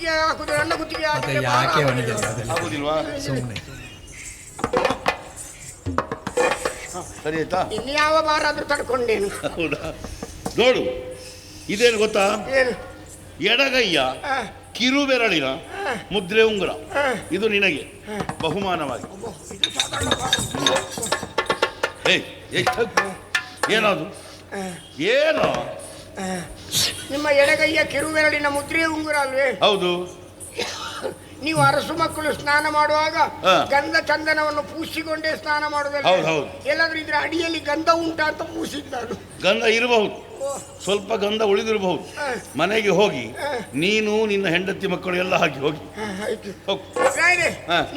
ಕುತ್ತಿಗೆ ಹಾಕುದು ನನ್ನ ಕುತ್ತಿಗೆ ಆಗುದಿಲ್ವಾ? ಸರಿ ಆಯ್ತಾ? ಇನ್ನು ಯಾವ ಬಾರ ಆದ್ರೂ ತಡ್ಕೊಂಡೇನು. ಹೌದಾ? ನೋಡು, ಇದೇನು ಗೊತ್ತಾ? ಏನು? ಎಡಗೈಯ ಕಿರುಬೆರಳಿನ ಮುದ್ರೆ ಉಂಗುರ. ಇದು ನಿನಗೆ ಬಹುಮಾನವಾಗಿ. ಏನದು? ಏನು? ನಿಮ್ಮ ಎಡಗೈಯ ಕಿರುಬೆರಳಿನ ಮುದ್ರೆ ಉಂಗುರ ಅಲ್ವೇ? ಹೌದು. ನೀವು ಅರಸು ಮಕ್ಕಳು ಸ್ನಾನ ಮಾಡುವಾಗ ಗಂಧ ಚಂದನವನ್ನು ಪೂಸಿಕೊಂಡೇ ಸ್ನಾನ ಮಾಡುವುದಲ್ಲ? ಎಲ್ಲಾದ್ರೂ ಇದ್ರೆ ಅಡಿಯಲ್ಲಿ ಗಂಧ ಉಂಟಾ ಅಂತ ಪೂಸಿದ್ದಾನು. ಗಂಧ ಇರಬಹುದು, ಸ್ವಲ್ಪ ಗಂಧ ಉಳಿದಿರಬಹುದು. ಮನೆಗೆ ಹೋಗಿ ನೀನು ನಿನ್ನ ಹೆಂಡತಿ ಮಕ್ಕಳು ಎಲ್ಲ ಹಾಕಿ ಹೋಗಿ.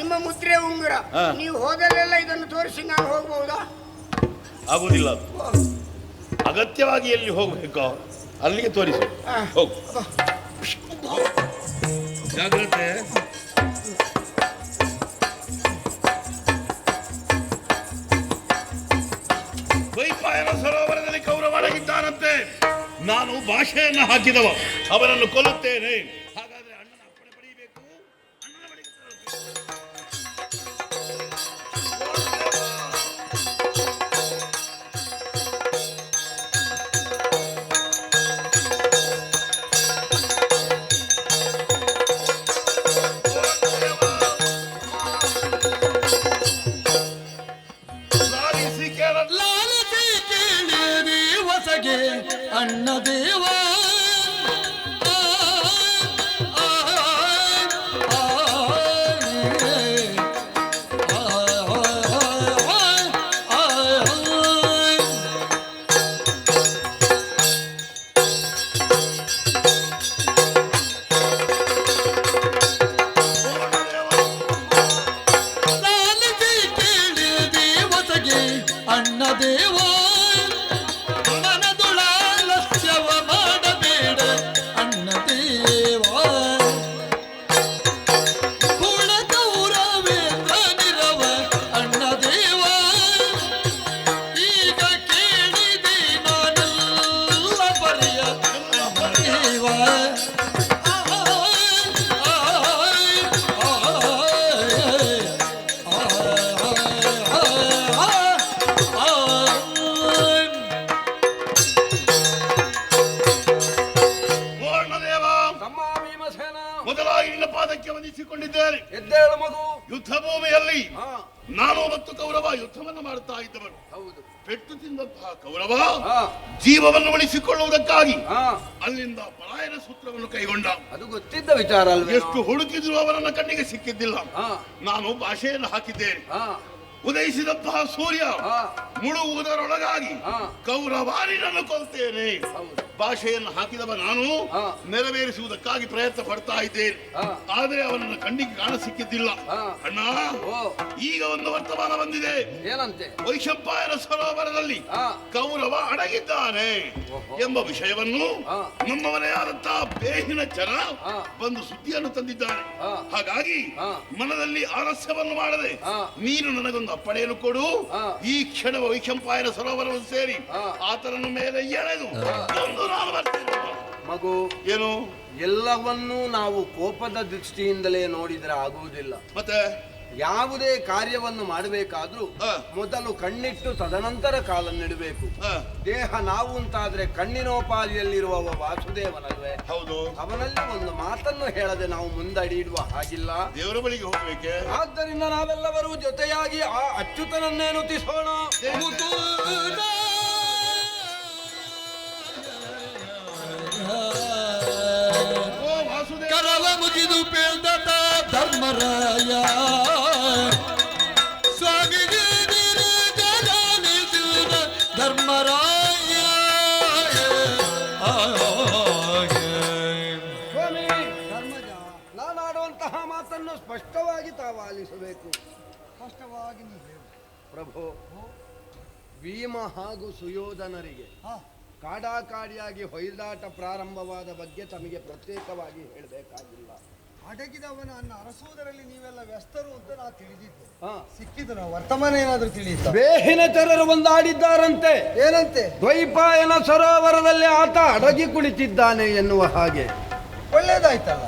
ನಿಮ್ಮ ಮುದ್ರೆ ಉಂಗುರ ನೀವು ಹೋದಲ್ಲೆಲ್ಲ ಇದನ್ನು ತೋರಿಸಿ ನಾನು ಹೋಗಬಹುದಾ? ಆಗುವುದಿಲ್ಲ. ಅಗತ್ಯವಾಗಿ ಎಲ್ಲಿ ಹೋಗ್ಬೇಕೋ ಅಲ್ಲಿಗೆ ತೋರಿಸು. ಹೋಗು, ಜಾಗ್ರತೆ. ದ್ವೈಪಾಯನ ಸರೋವರದಲ್ಲಿ ಕೌರವ ಅಡಗಿದ್ದಾನಂತೆ. ನಾನು ಭಾಷೆಯನ್ನು ಹಾಕಿದವ, ಅವನನ್ನು ಕೊಲ್ಲುತ್ತೇನೆ. ಹಾಗಾದ್ರೆ ಅಣ್ಣನ ಅಪ್ಪಣೆ ಪಡೆಯಬೇಕು. ಅಣ್ಣನ ಬಳಿಗೆ ಅಣ್ಣ ದೇವ ಅಣ್ಣ ದೇವ ಮೊದಲಾಗಿ ನಿನ್ನ ಪಾದಕ್ಕೆ ವಂದಿಸಿಕೊಂಡಿದ್ದೇನೆ. ಎದ್ದೇಳು ಮಗು. ಯುದ್ಧ ಭೂಮಿಯಲ್ಲಿ ನಾನು ಮತ್ತು ಕೌರವ ಯುದ್ಧವನ್ನು ಮಾಡುತ್ತಾ ಇದ್ದವರು. ಪೆಟ್ಟು ತಿಂದಂತಹ ಕೌರವ ಜೀವವನ್ನು ಉಳಿಸಿಕೊಳ್ಳುವುದಕ್ಕಾಗಿ ಅಲ್ಲಿಂದ ಪಲಾಯನ ಸೂತ್ರವನ್ನು ಕೈಗೊಂಡ. ಅದು ಗೊತ್ತಿದ್ದ ವಿಚಾರ ಅಲ್ಲ. ಎಷ್ಟು ಹುಡುಕಿದ್ರು ಅವರನ್ನ ಕಣ್ಣಿಗೆ ಸಿಕ್ಕಿದ್ದಿಲ್ಲ. ನಾನು ಭಾಷೆಯನ್ನು ಹಾಕಿದ್ದೇನೆ. ಉದಯಿಸಿದಂತಹ ಸೂರ್ಯ ಮುಳುಗುವುದರೊಳಗಾಗಿ ಕೌರವಾರಿನನ್ನು ಕೊಲ್ತೇನೆ. ಭಾಷೆಯನ್ನು ಹಾಕಿದವ ನಾನು ನೆರವೇರಿಸುವುದಕ್ಕಾಗಿ ಪ್ರಯತ್ನ ಪಡ್ತಾ ಇದ್ದೇನೆ. ಆದರೆ ಅವನನ್ನು ಕಣ್ಣಿಗೆ ಕಾಣ ಸಿಕ್ಕಿದ್ದಿಲ್ಲ. ಅಣ್ಣ, ಈಗ ಒಂದು ವರ್ತಮಾನ ಬಂದಿದೆ. ಏನಂತೆ? ವೈಶಂಪಾಯನ ಸರೋವರದಲ್ಲಿ ಕೌರವ ಅಡಗಿದ್ದಾನೆ ಎಂಬ ವಿಷಯವನ್ನು ನಮ್ಮವನೇ ಆದಂತಹ ಬೇಹಿನ ಜನ ಬಂದು ಸುದ್ದಿಯನ್ನು ತಂದಿದ್ದಾನೆ. ಹಾಗಾಗಿ ಮನದಲ್ಲಿ ಆಲಸ್ಯವನ್ನು ಮಾಡದೆ ನೀನು ನನಗೊಂದು ಅಪ್ಪಣೆಯನ್ನು ಕೊಡು. ಈ ಕ್ಷಣ ವೈಶಂಪಾಯನ ಸರೋವರವನ್ನು ಸೇರಿ ಆತನನ್ನು ಮೇಲೆ ಎಳೆದು ನಾನು ಬರ್ತೇನೆ. ಮಗು, ಏನು? ಎಲ್ಲವನ್ನೂ ನಾವು ಕೋಪದ ದೃಷ್ಟಿಯಿಂದಲೇ ನೋಡಿದ್ರೆ ಆಗುವುದಿಲ್ಲ. ಮತ್ತೆ ಯಾವುದೇ ಕಾರ್ಯವನ್ನು ಮಾಡಬೇಕಾದ್ರೂ ಮೊದಲು ಕಣ್ಣಿಟ್ಟು ತದನಂತರ ಕಾಲನ್ನಿಡಬೇಕು. ದೇಹ ನಾವು ಅಂತಾದ್ರೆ ಕಣ್ಣಿನೋಪಾದಿಯಲ್ಲಿರುವವ ವಾಸುದೇವನಲ್ವೇ? ಹೌದು. ಅವನಲ್ಲಿ ಒಂದು ಮಾತನ್ನು ಹೇಳದೆ ನಾವು ಮುಂದಡಿ ಇಡುವ ಹಾಗಿಲ್ಲ. ದೇವರ ಬಳಿಗೆ ಹೋಗ್ಬೇಕೆ? ಆದ್ದರಿಂದ ನಾವೆಲ್ಲರೂ ಜೊತೆಯಾಗಿ ಆ ಅಚ್ಯುತನನ್ನೇ ನುತಿಸೋಣ. ಕರವ ಮುಗಿದು ಪೇಳ್ದ ಧರ್ಮರಾಯ ಸ್ವಾಮಿಗೆ ಧರ್ಮರಾಯ. ಸ್ವಾಮಿ ಧರ್ಮಜ, ನಾನಾಡುವಂತಹ ಮಾತನ್ನು ಸ್ಪಷ್ಟವಾಗಿ ತಾವು ಆಲಿಸಬೇಕು. ಸ್ಪಷ್ಟವಾಗಿ ನೀವು ಪ್ರಭು. ಭೀಮ ಹಾಗೂ ಸುಯೋಧನರಿಗೆ ಕಾಡಾಕಾಡಿಯಾಗಿ ಹೊಯ್ದಾಟ ಪ್ರಾರಂಭವಾದ ಬಗ್ಗೆ ತಮಗೆ ಪ್ರತ್ಯೇಕವಾಗಿ ಹೇಳಬೇಕಾಗಿಲ್ಲ. ಅಡಗಿದವನನ್ನ ಅರಸುವುದರಲ್ಲಿ ನೀವೆಲ್ಲ ವ್ಯಸ್ತರು ಅಂತ ನಾ ತಿಳಿದಿದ್ದೆ. ಸಿಕ್ಕಿದ್ರು ವರ್ತಮಾನ ಏನಾದ್ರೂ ತಿಳಿಯಿತ? ಬೇಹಿನ ಚರರು ಒಂದಾಡಿದ್ದಾರಂತೆ. ಏನಂತೆ? ದ್ವೈಪಾಯನ ಸರೋವರದಲ್ಲಿ ಆತ ಅಡಗಿ ಕುಳಿತಿದ್ದಾನೆ ಎನ್ನುವ ಹಾಗೆ. ಒಳ್ಳೇದಾಯ್ತಲ್ಲ.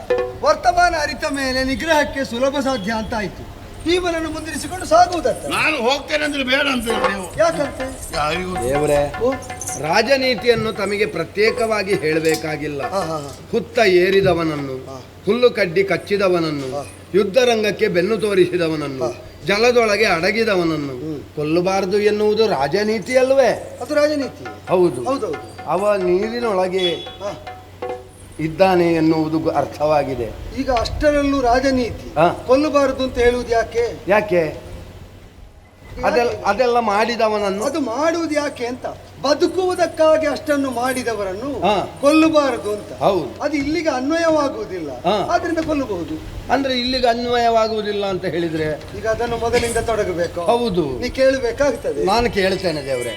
ವರ್ತಮಾನ ಅರಿತ ಮೇಲೆ ನಿಗ್ರಹಕ್ಕೆ ಸುಲಭ ಸಾಧ್ಯ ಅಂತ ಆಯ್ತು. ಭೀಮನನ್ನು ಮುಂದಿರಿಸಿಕೊಂಡು ಸಾಗುವುದತ್ತ. ನಾನು ಹೋಗ್ತೇನೆ ಅಂದ್ರೆ ಬೇಡ ಅಂತ ನೀವು ಯಾಕಂತೆ? ಯಾರಿಗೂ ದೇವರೇ, ರಾಜನೀತಿಯನ್ನು ತಮಗೆ ಪ್ರತ್ಯೇಕವಾಗಿ ಹೇಳಬೇಕಾಗಿಲ್ಲ. ಹುತ್ತ ಏರಿದವನನ್ನು, ಹುಲ್ಲು ಕಡ್ಡಿ ಕಚ್ಚಿದವನನ್ನು, ಯುದ್ಧರಂಗಕ್ಕೆ ಬೆನ್ನು ತೋರಿಸಿದವನನ್ನು, ಜಲದೊಳಗೆ ಅಡಗಿದವನನ್ನು ಕೊಲ್ಲಬಾರದು ಎನ್ನುವುದು ರಾಜನೀತಿ ಅಲ್ವೇ? ಅದು ರಾಜನೀತಿ. ಹೌದು. ಹೌದೌದು. ಅವ ನೀರಿನೊಳಗೆ ಇದ್ದಾನೆ ಎನ್ನುವುದು ಅರ್ಥವಾಗಿದೆ. ಈಗ ಅಷ್ಟರಲ್ಲೂ ರಾಜನೀತಿ ಕೊಲ್ಲಬಾರದು ಅಂತ ಹೇಳುವುದು ಯಾಕೆ? ಯಾಕೆ? ಅದೆಲ್ಲ ಮಾಡಿದವನನ್ನು ಅದು ಮಾಡುವುದು ಯಾಕೆ ಅಂತ. ಬದುಕುವುದಕ್ಕಾಗಿ ಅಷ್ಟನ್ನು ಮಾಡಿದವರನ್ನು ಕೊಲ್ಲಬಾರದು ಅಂತ. ಹೌದು. ಅದು ಇಲ್ಲಿಗೆ ಅನ್ವಯವಾಗುವುದಿಲ್ಲ, ಆದ್ರಿಂದ ಕೊಲ್ಲಬಹುದು. ಅಂದ್ರೆ ಇಲ್ಲಿಗೆ ಅನ್ವಯವಾಗುವುದಿಲ್ಲ ಅಂತ ಹೇಳಿದ್ರೆ ಈಗ ಅದನ್ನು ಮೊದಲಿಂದ ತೊಡಗಬೇಕು. ಹೌದು, ನೀ ಕೇಳಬೇಕಾಗ್ತದೆ. ನಾನು ಕೇಳ್ತೇನೆ ದೇವ್ರೆ.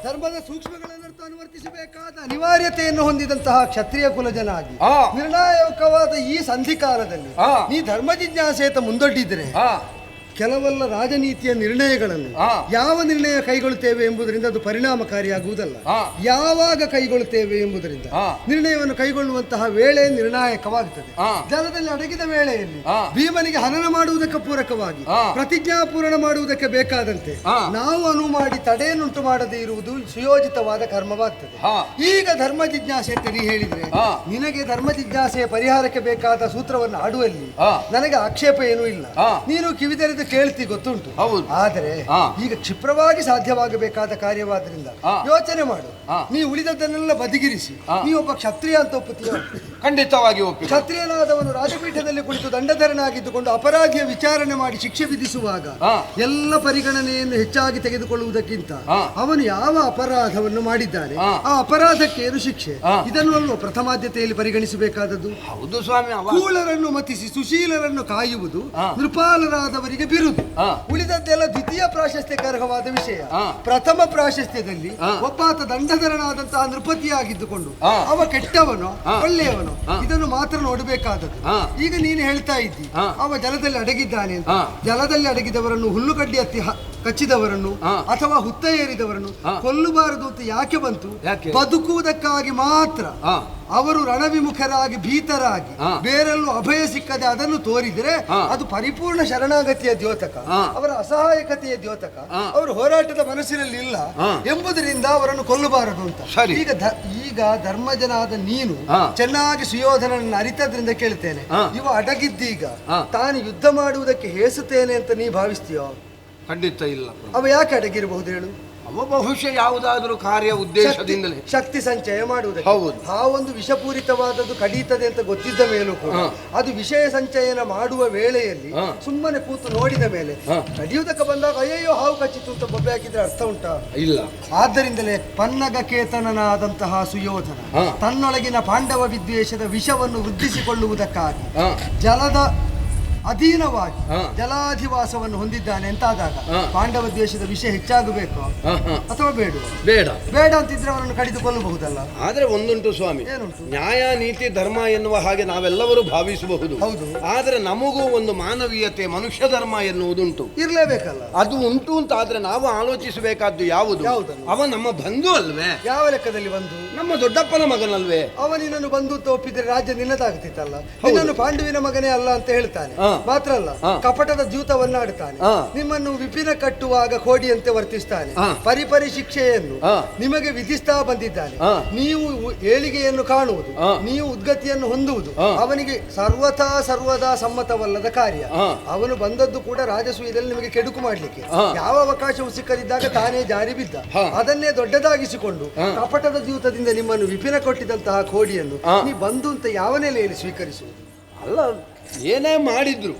ಧರ್ಮದ ಸೂಕ್ಷ್ಮಗಳನ್ನು ಅನುವರ್ತಿಸಬೇಕಾದ ಅನಿವಾರ್ಯತೆಯನ್ನು ಹೊಂದಿದಂತಹ ಕ್ಷತ್ರಿಯ ಕುಲಜನಾಗಿ ನಿರ್ಣಾಯಕವಾದ ಈ ಸಂಧಿಕಾಲದಲ್ಲಿ ನೀ ಧರ್ಮ ಜಿಜ್ಞಾಸೆತ ಮುಂದೊಡ್ಡಿದ್ರೆ ಕೆಲವೆಲ್ಲ ರಾಜನೀತಿಯ ನಿರ್ಣಯಗಳನ್ನು ಯಾವ ನಿರ್ಣಯ ಕೈಗೊಳ್ಳುತ್ತೇವೆ ಎಂಬುದರಿಂದ ಅದು ಪರಿಣಾಮಕಾರಿಯಾಗುವುದಲ್ಲ. ಯಾವಾಗ ಕೈಗೊಳ್ಳುತ್ತೇವೆ ಎಂಬುದರಿಂದ ನಿರ್ಣಯವನ್ನು ಕೈಗೊಳ್ಳುವಂತಹ ವೇಳೆ ನಿರ್ಣಾಯಕವಾಗುತ್ತದೆ. ಜಲದಲ್ಲಿ ಅಡಗಿದ ವೇಳೆಯಲ್ಲಿ ಭೀಮನಿಗೆ ಹನನ ಮಾಡುವುದಕ್ಕೆ ಪೂರಕವಾಗಿ ಪ್ರತಿಜ್ಞಾಪೂರಣ ಮಾಡುವುದಕ್ಕೆ ಬೇಕಾದಂತೆ ನಾವು ಅನುವು ಮಾಡಿ ತಡೆಯನ್ನುಂಟು ಮಾಡದೇ ಇರುವುದು ಸುಯೋಜಿತವಾದ ಕರ್ಮವಾಗ್ತದೆ. ಈಗ ಧರ್ಮ ಜಿಜ್ಞಾಸೆ ಅಂತ ನೀ ಹೇಳಿದ್ರೆ ನಿನಗೆ ಧರ್ಮ ಜಿಜ್ಞಾಸೆಯ ಪರಿಹಾರಕ್ಕೆ ಬೇಕಾದ ಸೂತ್ರವನ್ನು ಆಡುವಲ್ಲಿ ನನಗೆ ಆಕ್ಷೇಪ ಏನೂ ಇಲ್ಲ. ನೀನು ಕಿವಿದೆರೆದು ಕೇಳ್ತಿ ಗೊತ್ತುಂಟು. ಆದರೆ ಈಗ ಕ್ಷಿಪ್ರವಾಗಿ ಸಾಧ್ಯವಾಗಬೇಕಾದ ಕಾರ್ಯವಾದ್ರಿಂದ ಯೋಚನೆ ಮಾಡು. ನೀ ಉಳಿದದ್ದನ್ನೆಲ್ಲ ಬದಿಗಿರಿಸಿ ನೀ ಒಬ್ಬ ಕ್ಷತ್ರಿಯ ಅಂತ ಒಪ್ಪುತ್ತೀಯ? ಖಂಡಿತವಾಗಿ ಒಪ್ಪಿ. ಕ್ಷತ್ರಿಯನಾದವನು ರಾಜಪೀಠದಲ್ಲಿ ಕುಳಿತು ದಂಡಧರನಾಗಿದ್ದುಕೊಂಡು ಅಪರಾಧಿಯ ವಿಚಾರಣೆ ಮಾಡಿ ಶಿಕ್ಷೆ ವಿಧಿಸುವಾಗ ಎಲ್ಲ ಪರಿಗಣನೆಯನ್ನು ಹೆಚ್ಚಾಗಿ ತೆಗೆದುಕೊಳ್ಳುವುದಕ್ಕಿಂತ ಅವನು ಯಾವ ಅಪರಾಧವನ್ನು ಮಾಡಿದ್ದಾನೆ, ಆ ಅಪರಾಧಕ್ಕೆ ಏನು ಶಿಕ್ಷೆ, ಇದನ್ನು ಪ್ರಥಮಾದ್ಯತೆಯಲ್ಲಿ ಪರಿಗಣಿಸಬೇಕಾದದ್ದು. ಹೌದು ಸ್ವಾಮಿ. ಕೂಳರನ್ನು ಮತಿಸಿ ಸುಶೀಲರನ್ನು ಕಾಯುವುದು ನೃಪಾಲರಾದವರಿಗೆ ಬಿರುದು. ಉಳಿದದ್ದೆಲ್ಲ ದ್ವಿತೀಯ ಪ್ರಾಶಸ್ತ್ಯಕ್ಕೆ ಅರ್ಹವಾದ ವಿಷಯ. ಪ್ರಥಮ ಪ್ರಾಶಸ್ತ್ಯದಲ್ಲಿ ಒಬ್ಬಾತ ದಂಡಧರನಾದಂತಹ ನೃಪತಿಯಾಗಿದ್ದುಕೊಂಡು ಅವ ಕೆಟ್ಟವನು ಒಳ್ಳೆಯವನು ಇದನ್ನು ಮಾತ್ರ ನೋಡಬೇಕಾದದ್ದು. ಈಗ ನೀನು ಹೇಳ್ತಾ ಇದ್ದಿ ಅವ ಜಲದಲ್ಲಿ ಅಡಗಿದ್ದಾನೆ ಅಂತ. ಜಲದಲ್ಲಿ ಅಡಗಿದವರನ್ನು ಹುಲ್ಲುಗಡ್ಡಿ ಹತ್ತಿ ಕಚ್ಚಿದವರನ್ನು ಅಥವಾ ಹುತ್ತ ಏರಿದವರನ್ನು ಕೊಲ್ಲಬಾರದು ಅಂತ ಯಾಕೆ ಬಂತು? ಬದುಕುವುದಕ್ಕಾಗಿ ಮಾತ್ರ ಅವರು ರಣವಿಮುಖರಾಗಿ ಭೀತರಾಗಿ ಬೇರೆಲ್ಲೂ ಅಭಯ ಸಿಕ್ಕದೆ ಅದನ್ನು ತೋರಿದರೆ ಅದು ಪರಿಪೂರ್ಣ ಶರಣಾಗತಿಯ ದ್ಯೋತಕ, ಅವರ ಅಸಹಾಯಕತೆಯ ದ್ಯೋತಕ, ಅವರು ಹೋರಾಟದ ಮನಸ್ಸಿನಲ್ಲಿ ಇಲ್ಲ ಎಂಬುದರಿಂದ ಅವರನ್ನು ಕೊಲ್ಲಬಾರದು ಅಂತ. ಈಗ ಧರ್ಮಜನಾದ ನೀನು ಚೆನ್ನಾಗಿ ಸುಯೋಧನನ್ನು ಅರಿತದ್ರಿಂದ ಕೇಳ್ತೇನೆ, ಇವ ಅಡಗಿದ್ದೀಗ ತಾನು ಯುದ್ಧ ಮಾಡುವುದಕ್ಕೆ ಹೇಸುತ್ತೇನೆ ಅಂತ ನೀ ಭಾವಿಸ್ತೀಯೋ? ಖಂಡಿತ ಇಲ್ಲ. ಅವ ಯಾಕೆ ಅಡಗಿರಬಹುದು ಹೇಳು? ಅವ ಬಹುಶಃ ಯಾವುದಾದ್ರೂ ಕಾರ್ಯ ಉದ್ದೇಶದಿಂದಲೇ ಶಕ್ತಿ ಸಂಚಯ ಮಾಡುವುದು. ಹೌದು. ಆ ಒಂದು ವಿಷಪೂರಿತವಾದದ್ದು ಕಡೀತದೆ ಅಂತ ಗೊತ್ತಿದ್ದ ಮೇಲೂ ಕೂಡ ಅದು ವಿಷಯ ಸಂಚಯನ ಮಾಡುವ ವೇಳೆಯಲ್ಲಿ ಸುಮ್ಮನೆ ಕೂತು ನೋಡಿದ ಮೇಲೆ ಕಡಿಯುವುದಕ್ಕೆ ಬಂದಾಗ ಅಯ್ಯಯ್ಯೋ ಹಾವು ಕಚ್ಚಿತು ಅಂತ ಬೊಬ್ಬೆ ಹಾಕಿದ್ರೆ ಅರ್ಥ ಉಂಟಾ? ಇಲ್ಲ. ಆದ್ದರಿಂದಲೇ ಪನ್ನಗಕೇತನನಾದಂತಹ ಸುಯೋಧನ ತನ್ನೊಳಗಿನ ಪಾಂಡವ ವಿದ್ವೇಷದ ವಿಷವನ್ನು ವೃದ್ಧಿಸಿಕೊಳ್ಳುವುದಕ್ಕಾಗಿ ಜಲದ ಅಧೀನವಾಗಿ ಜಲಾಧಿವಾಸವನ್ನು ಹೊಂದಿದ್ದಾನೆ ಅಂತಾದಾಗ ಪಾಂಡವ ದ್ವೇಷದ ವಿಷಯ ಹೆಚ್ಚಾಗಬೇಕು ಅಥವಾ ಬೇಡ? ಬೇಡ ಅಂತಿದ್ರೆ ಅವರನ್ನು ಕಡಿದುಕೊಳ್ಳಬಹುದಲ್ಲ. ಆದ್ರೆ ಒಂದುಂಟು ಸ್ವಾಮಿ, ನ್ಯಾಯ ನೀತಿ ಧರ್ಮ ಎನ್ನುವ ಹಾಗೆ ನಾವೆಲ್ಲರೂ ಭಾವಿಸಬಹುದು. ಹೌದು. ಆದ್ರೆ ನಮಗೂ ಒಂದು ಮಾನವೀಯತೆ ಮನುಷ್ಯ ಧರ್ಮ ಎನ್ನುವುದುಂಟು, ಇರ್ಲೇಬೇಕಲ್ಲ. ಅದು ಉಂಟು ಅಂತ ಆದ್ರೆ ನಾವು ಆಲೋಚಿಸಬೇಕಾದ್ದು ಯಾವುದು? ಅವ ನಮ್ಮ ಬಂಧು ಅಲ್ವೇ? ಯಾವ ಲೆಕ್ಕದಲ್ಲಿ ಬಂಧು? ನಮ್ಮ ದೊಡ್ಡಪ್ಪನ ಮಗನಲ್ವೇ? ಅವ ನಿನ್ನನ್ನು ಬಂಧು ಅಂತ ಒಪ್ಪಿದ್ರೆ ರಾಜ್ಯ ನಿನ್ನದಾಗ್ತಿತ್ತಲ್ಲ. ನಿನ್ನನ್ನು ಪಾಂಡುವಿನ ಮಗನೇ ಅಲ್ಲ ಅಂತ ಹೇಳ್ತಾನೆ. ಮಾತ್ರ ಅಲ್ಲ ಕಪಟದ ಜೂತವನ್ನಾಡುತ್ತಾನೆ. ನಿಮ್ಮನ್ನು ವಿಪಿನ ಕಟ್ಟುವಾಗ ಕೋಡಿಯಂತೆ ವರ್ತಿಸ್ತಾನೆ. ಪರಿಪರಿ ಶಿಕ್ಷೆಯನ್ನು ನಿಮಗೆ ವಿಧಿಸ್ತಾ ಬಂದಿದ್ದಾನೆ. ನೀವು ಏಳಿಗೆಯನ್ನು ಕಾಣುವುದು, ನೀವು ಉದ್ಗತಿಯನ್ನು ಹೊಂದುವುದು ಅವನಿಗೆ ಸರ್ವದಾ ಸಮ್ಮತವಲ್ಲದ ಕಾರ್ಯ. ಅವನು ಬಂದದ್ದು ಕೂಡ ರಾಜಸೂಯದಲ್ಲಿ ನಿಮಗೆ ಕೆಡುಕು ಮಾಡ್ಲಿಕ್ಕೆ. ಯಾವ ಅವಕಾಶವೂ ಸಿಕ್ಕದಿದ್ದಾಗ ತಾನೇ ಜಾರಿ ಬಿದ್ದ. ಅದನ್ನೇ ದೊಡ್ಡದಾಗಿಸಿಕೊಂಡು ಕಪಟದ ಜೂತದಿಂದ ನಿಮ್ಮನ್ನು ವಿಪಿನ ಕೊಟ್ಟಿದಂತಹ ಕೋಡಿಯನ್ನು ನೀ ಬಂದು ಅಂತ ಯಾವ ನೆಲೆಯಲ್ಲಿ ಸ್ವೀಕರಿಸುವುದು? ಅಲ್ಲ, ಏನೇ ಮಾಡಿದ್ರು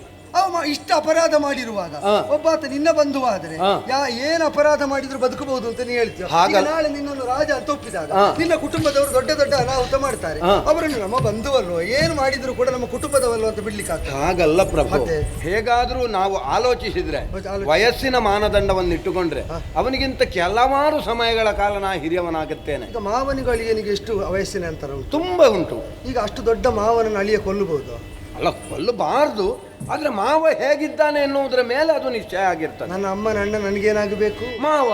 ಇಷ್ಟ ಅಪರಾಧ ಮಾಡಿರುವಾಗ ಒಬ್ಬಾತ ನಿನ್ನ ಬಂಧುವಾದರೆ ಏನು ಅಪರಾಧ ಮಾಡಿದ್ರು ಬದುಕಬಹುದು ಅಂತ ನೀ ಹೇಳ್ತೀಯ. ನಾಳೆ ನಿನ್ನನ್ನು ರಾಜ ಅಂತ ಒಪ್ಪಿದಾಗ ನಿನ್ನ ಕುಟುಂಬದವರು ದೊಡ್ಡ ದೊಡ್ಡ ಅನಾಹುತ ಮಾಡ್ತಾರೆ. ಅವರನ್ನು ನಮ್ಮ ಬಂಧುವಲ್ವ, ಏನು ಮಾಡಿದ್ರು ಕೂಡ ನಮ್ಮ ಕುಟುಂಬದವಲ್ವ ಅಂತ ಬಿಡ್ಲಿಕ್ಕೆ ಆಗ್ತದೆ. ಹಾಗಲ್ಲ ಪ್ರಭು, ಹೇಗಾದ್ರೂ ನಾವು ಆಲೋಚಿಸಿದ್ರೆ ವಯಸ್ಸಿನ ಮಾನದಂಡವನ್ನು ಇಟ್ಟುಕೊಂಡ್ರೆ ಅವನಿಗಿಂತ ಕೆಲವಾರು ಸಮಯಗಳ ಕಾಲ ನಾ ಹಿರಿಯವನಾಗುತ್ತೇನೆ. ಈಗ ಮಾವನಿಗಳಿಗೆ ಎಷ್ಟು ವಯಸ್ಸಿನ ಅಂತರ ತುಂಬಾ ಉಂಟು. ಈಗ ಅಷ್ಟು ದೊಡ್ಡ ಮಾವನನ್ನು ಅಳಿಯ ಕೊಲ್ಲಬಹುದು? ಅಲ್ಲ, ಕೊಲ್ಲಬಾರ್ದು, ಆದ್ರೆ ಮಾವ ಹೇಗಿದ್ದಾನೆ ಎನ್ನುವುದರ ಮೇಲೆ ಅದು ನಿಶ್ಚಯ ಆಗಿರ್ತದೆ. ನನ್ನ ಅಮ್ಮನ ಅಣ್ಣ ನನಗೇನಾಗಬೇಕು? ಮಾವ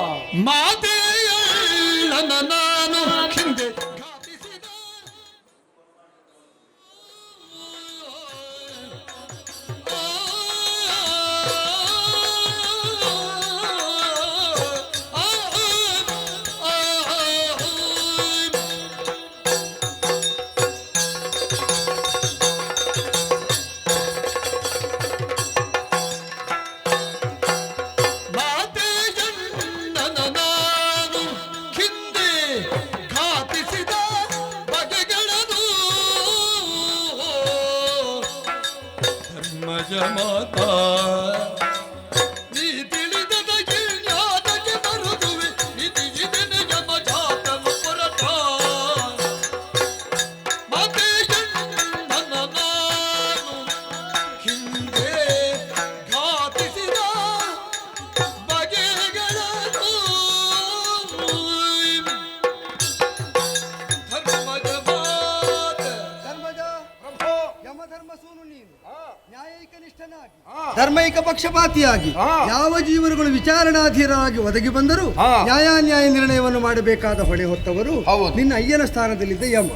ಧರ್ಮೈಕ ಪಕ್ಷಪಾತಿಯಾಗಿ ಯಾವ ಜೀವನಗಳು ವಿಚಾರಣಾಧೀನರಾಗಿ ಒದಗಿ ಬಂದರೂ ನ್ಯಾಯ ನಿರ್ಣಯವನ್ನು ಮಾಡಬೇಕಾದ ಹೊಣೆ ಹೊತ್ತವರು ನಿನ್ನ ಅಯ್ಯನ ಸ್ಥಾನದಲ್ಲಿದ್ದ ಯಮ.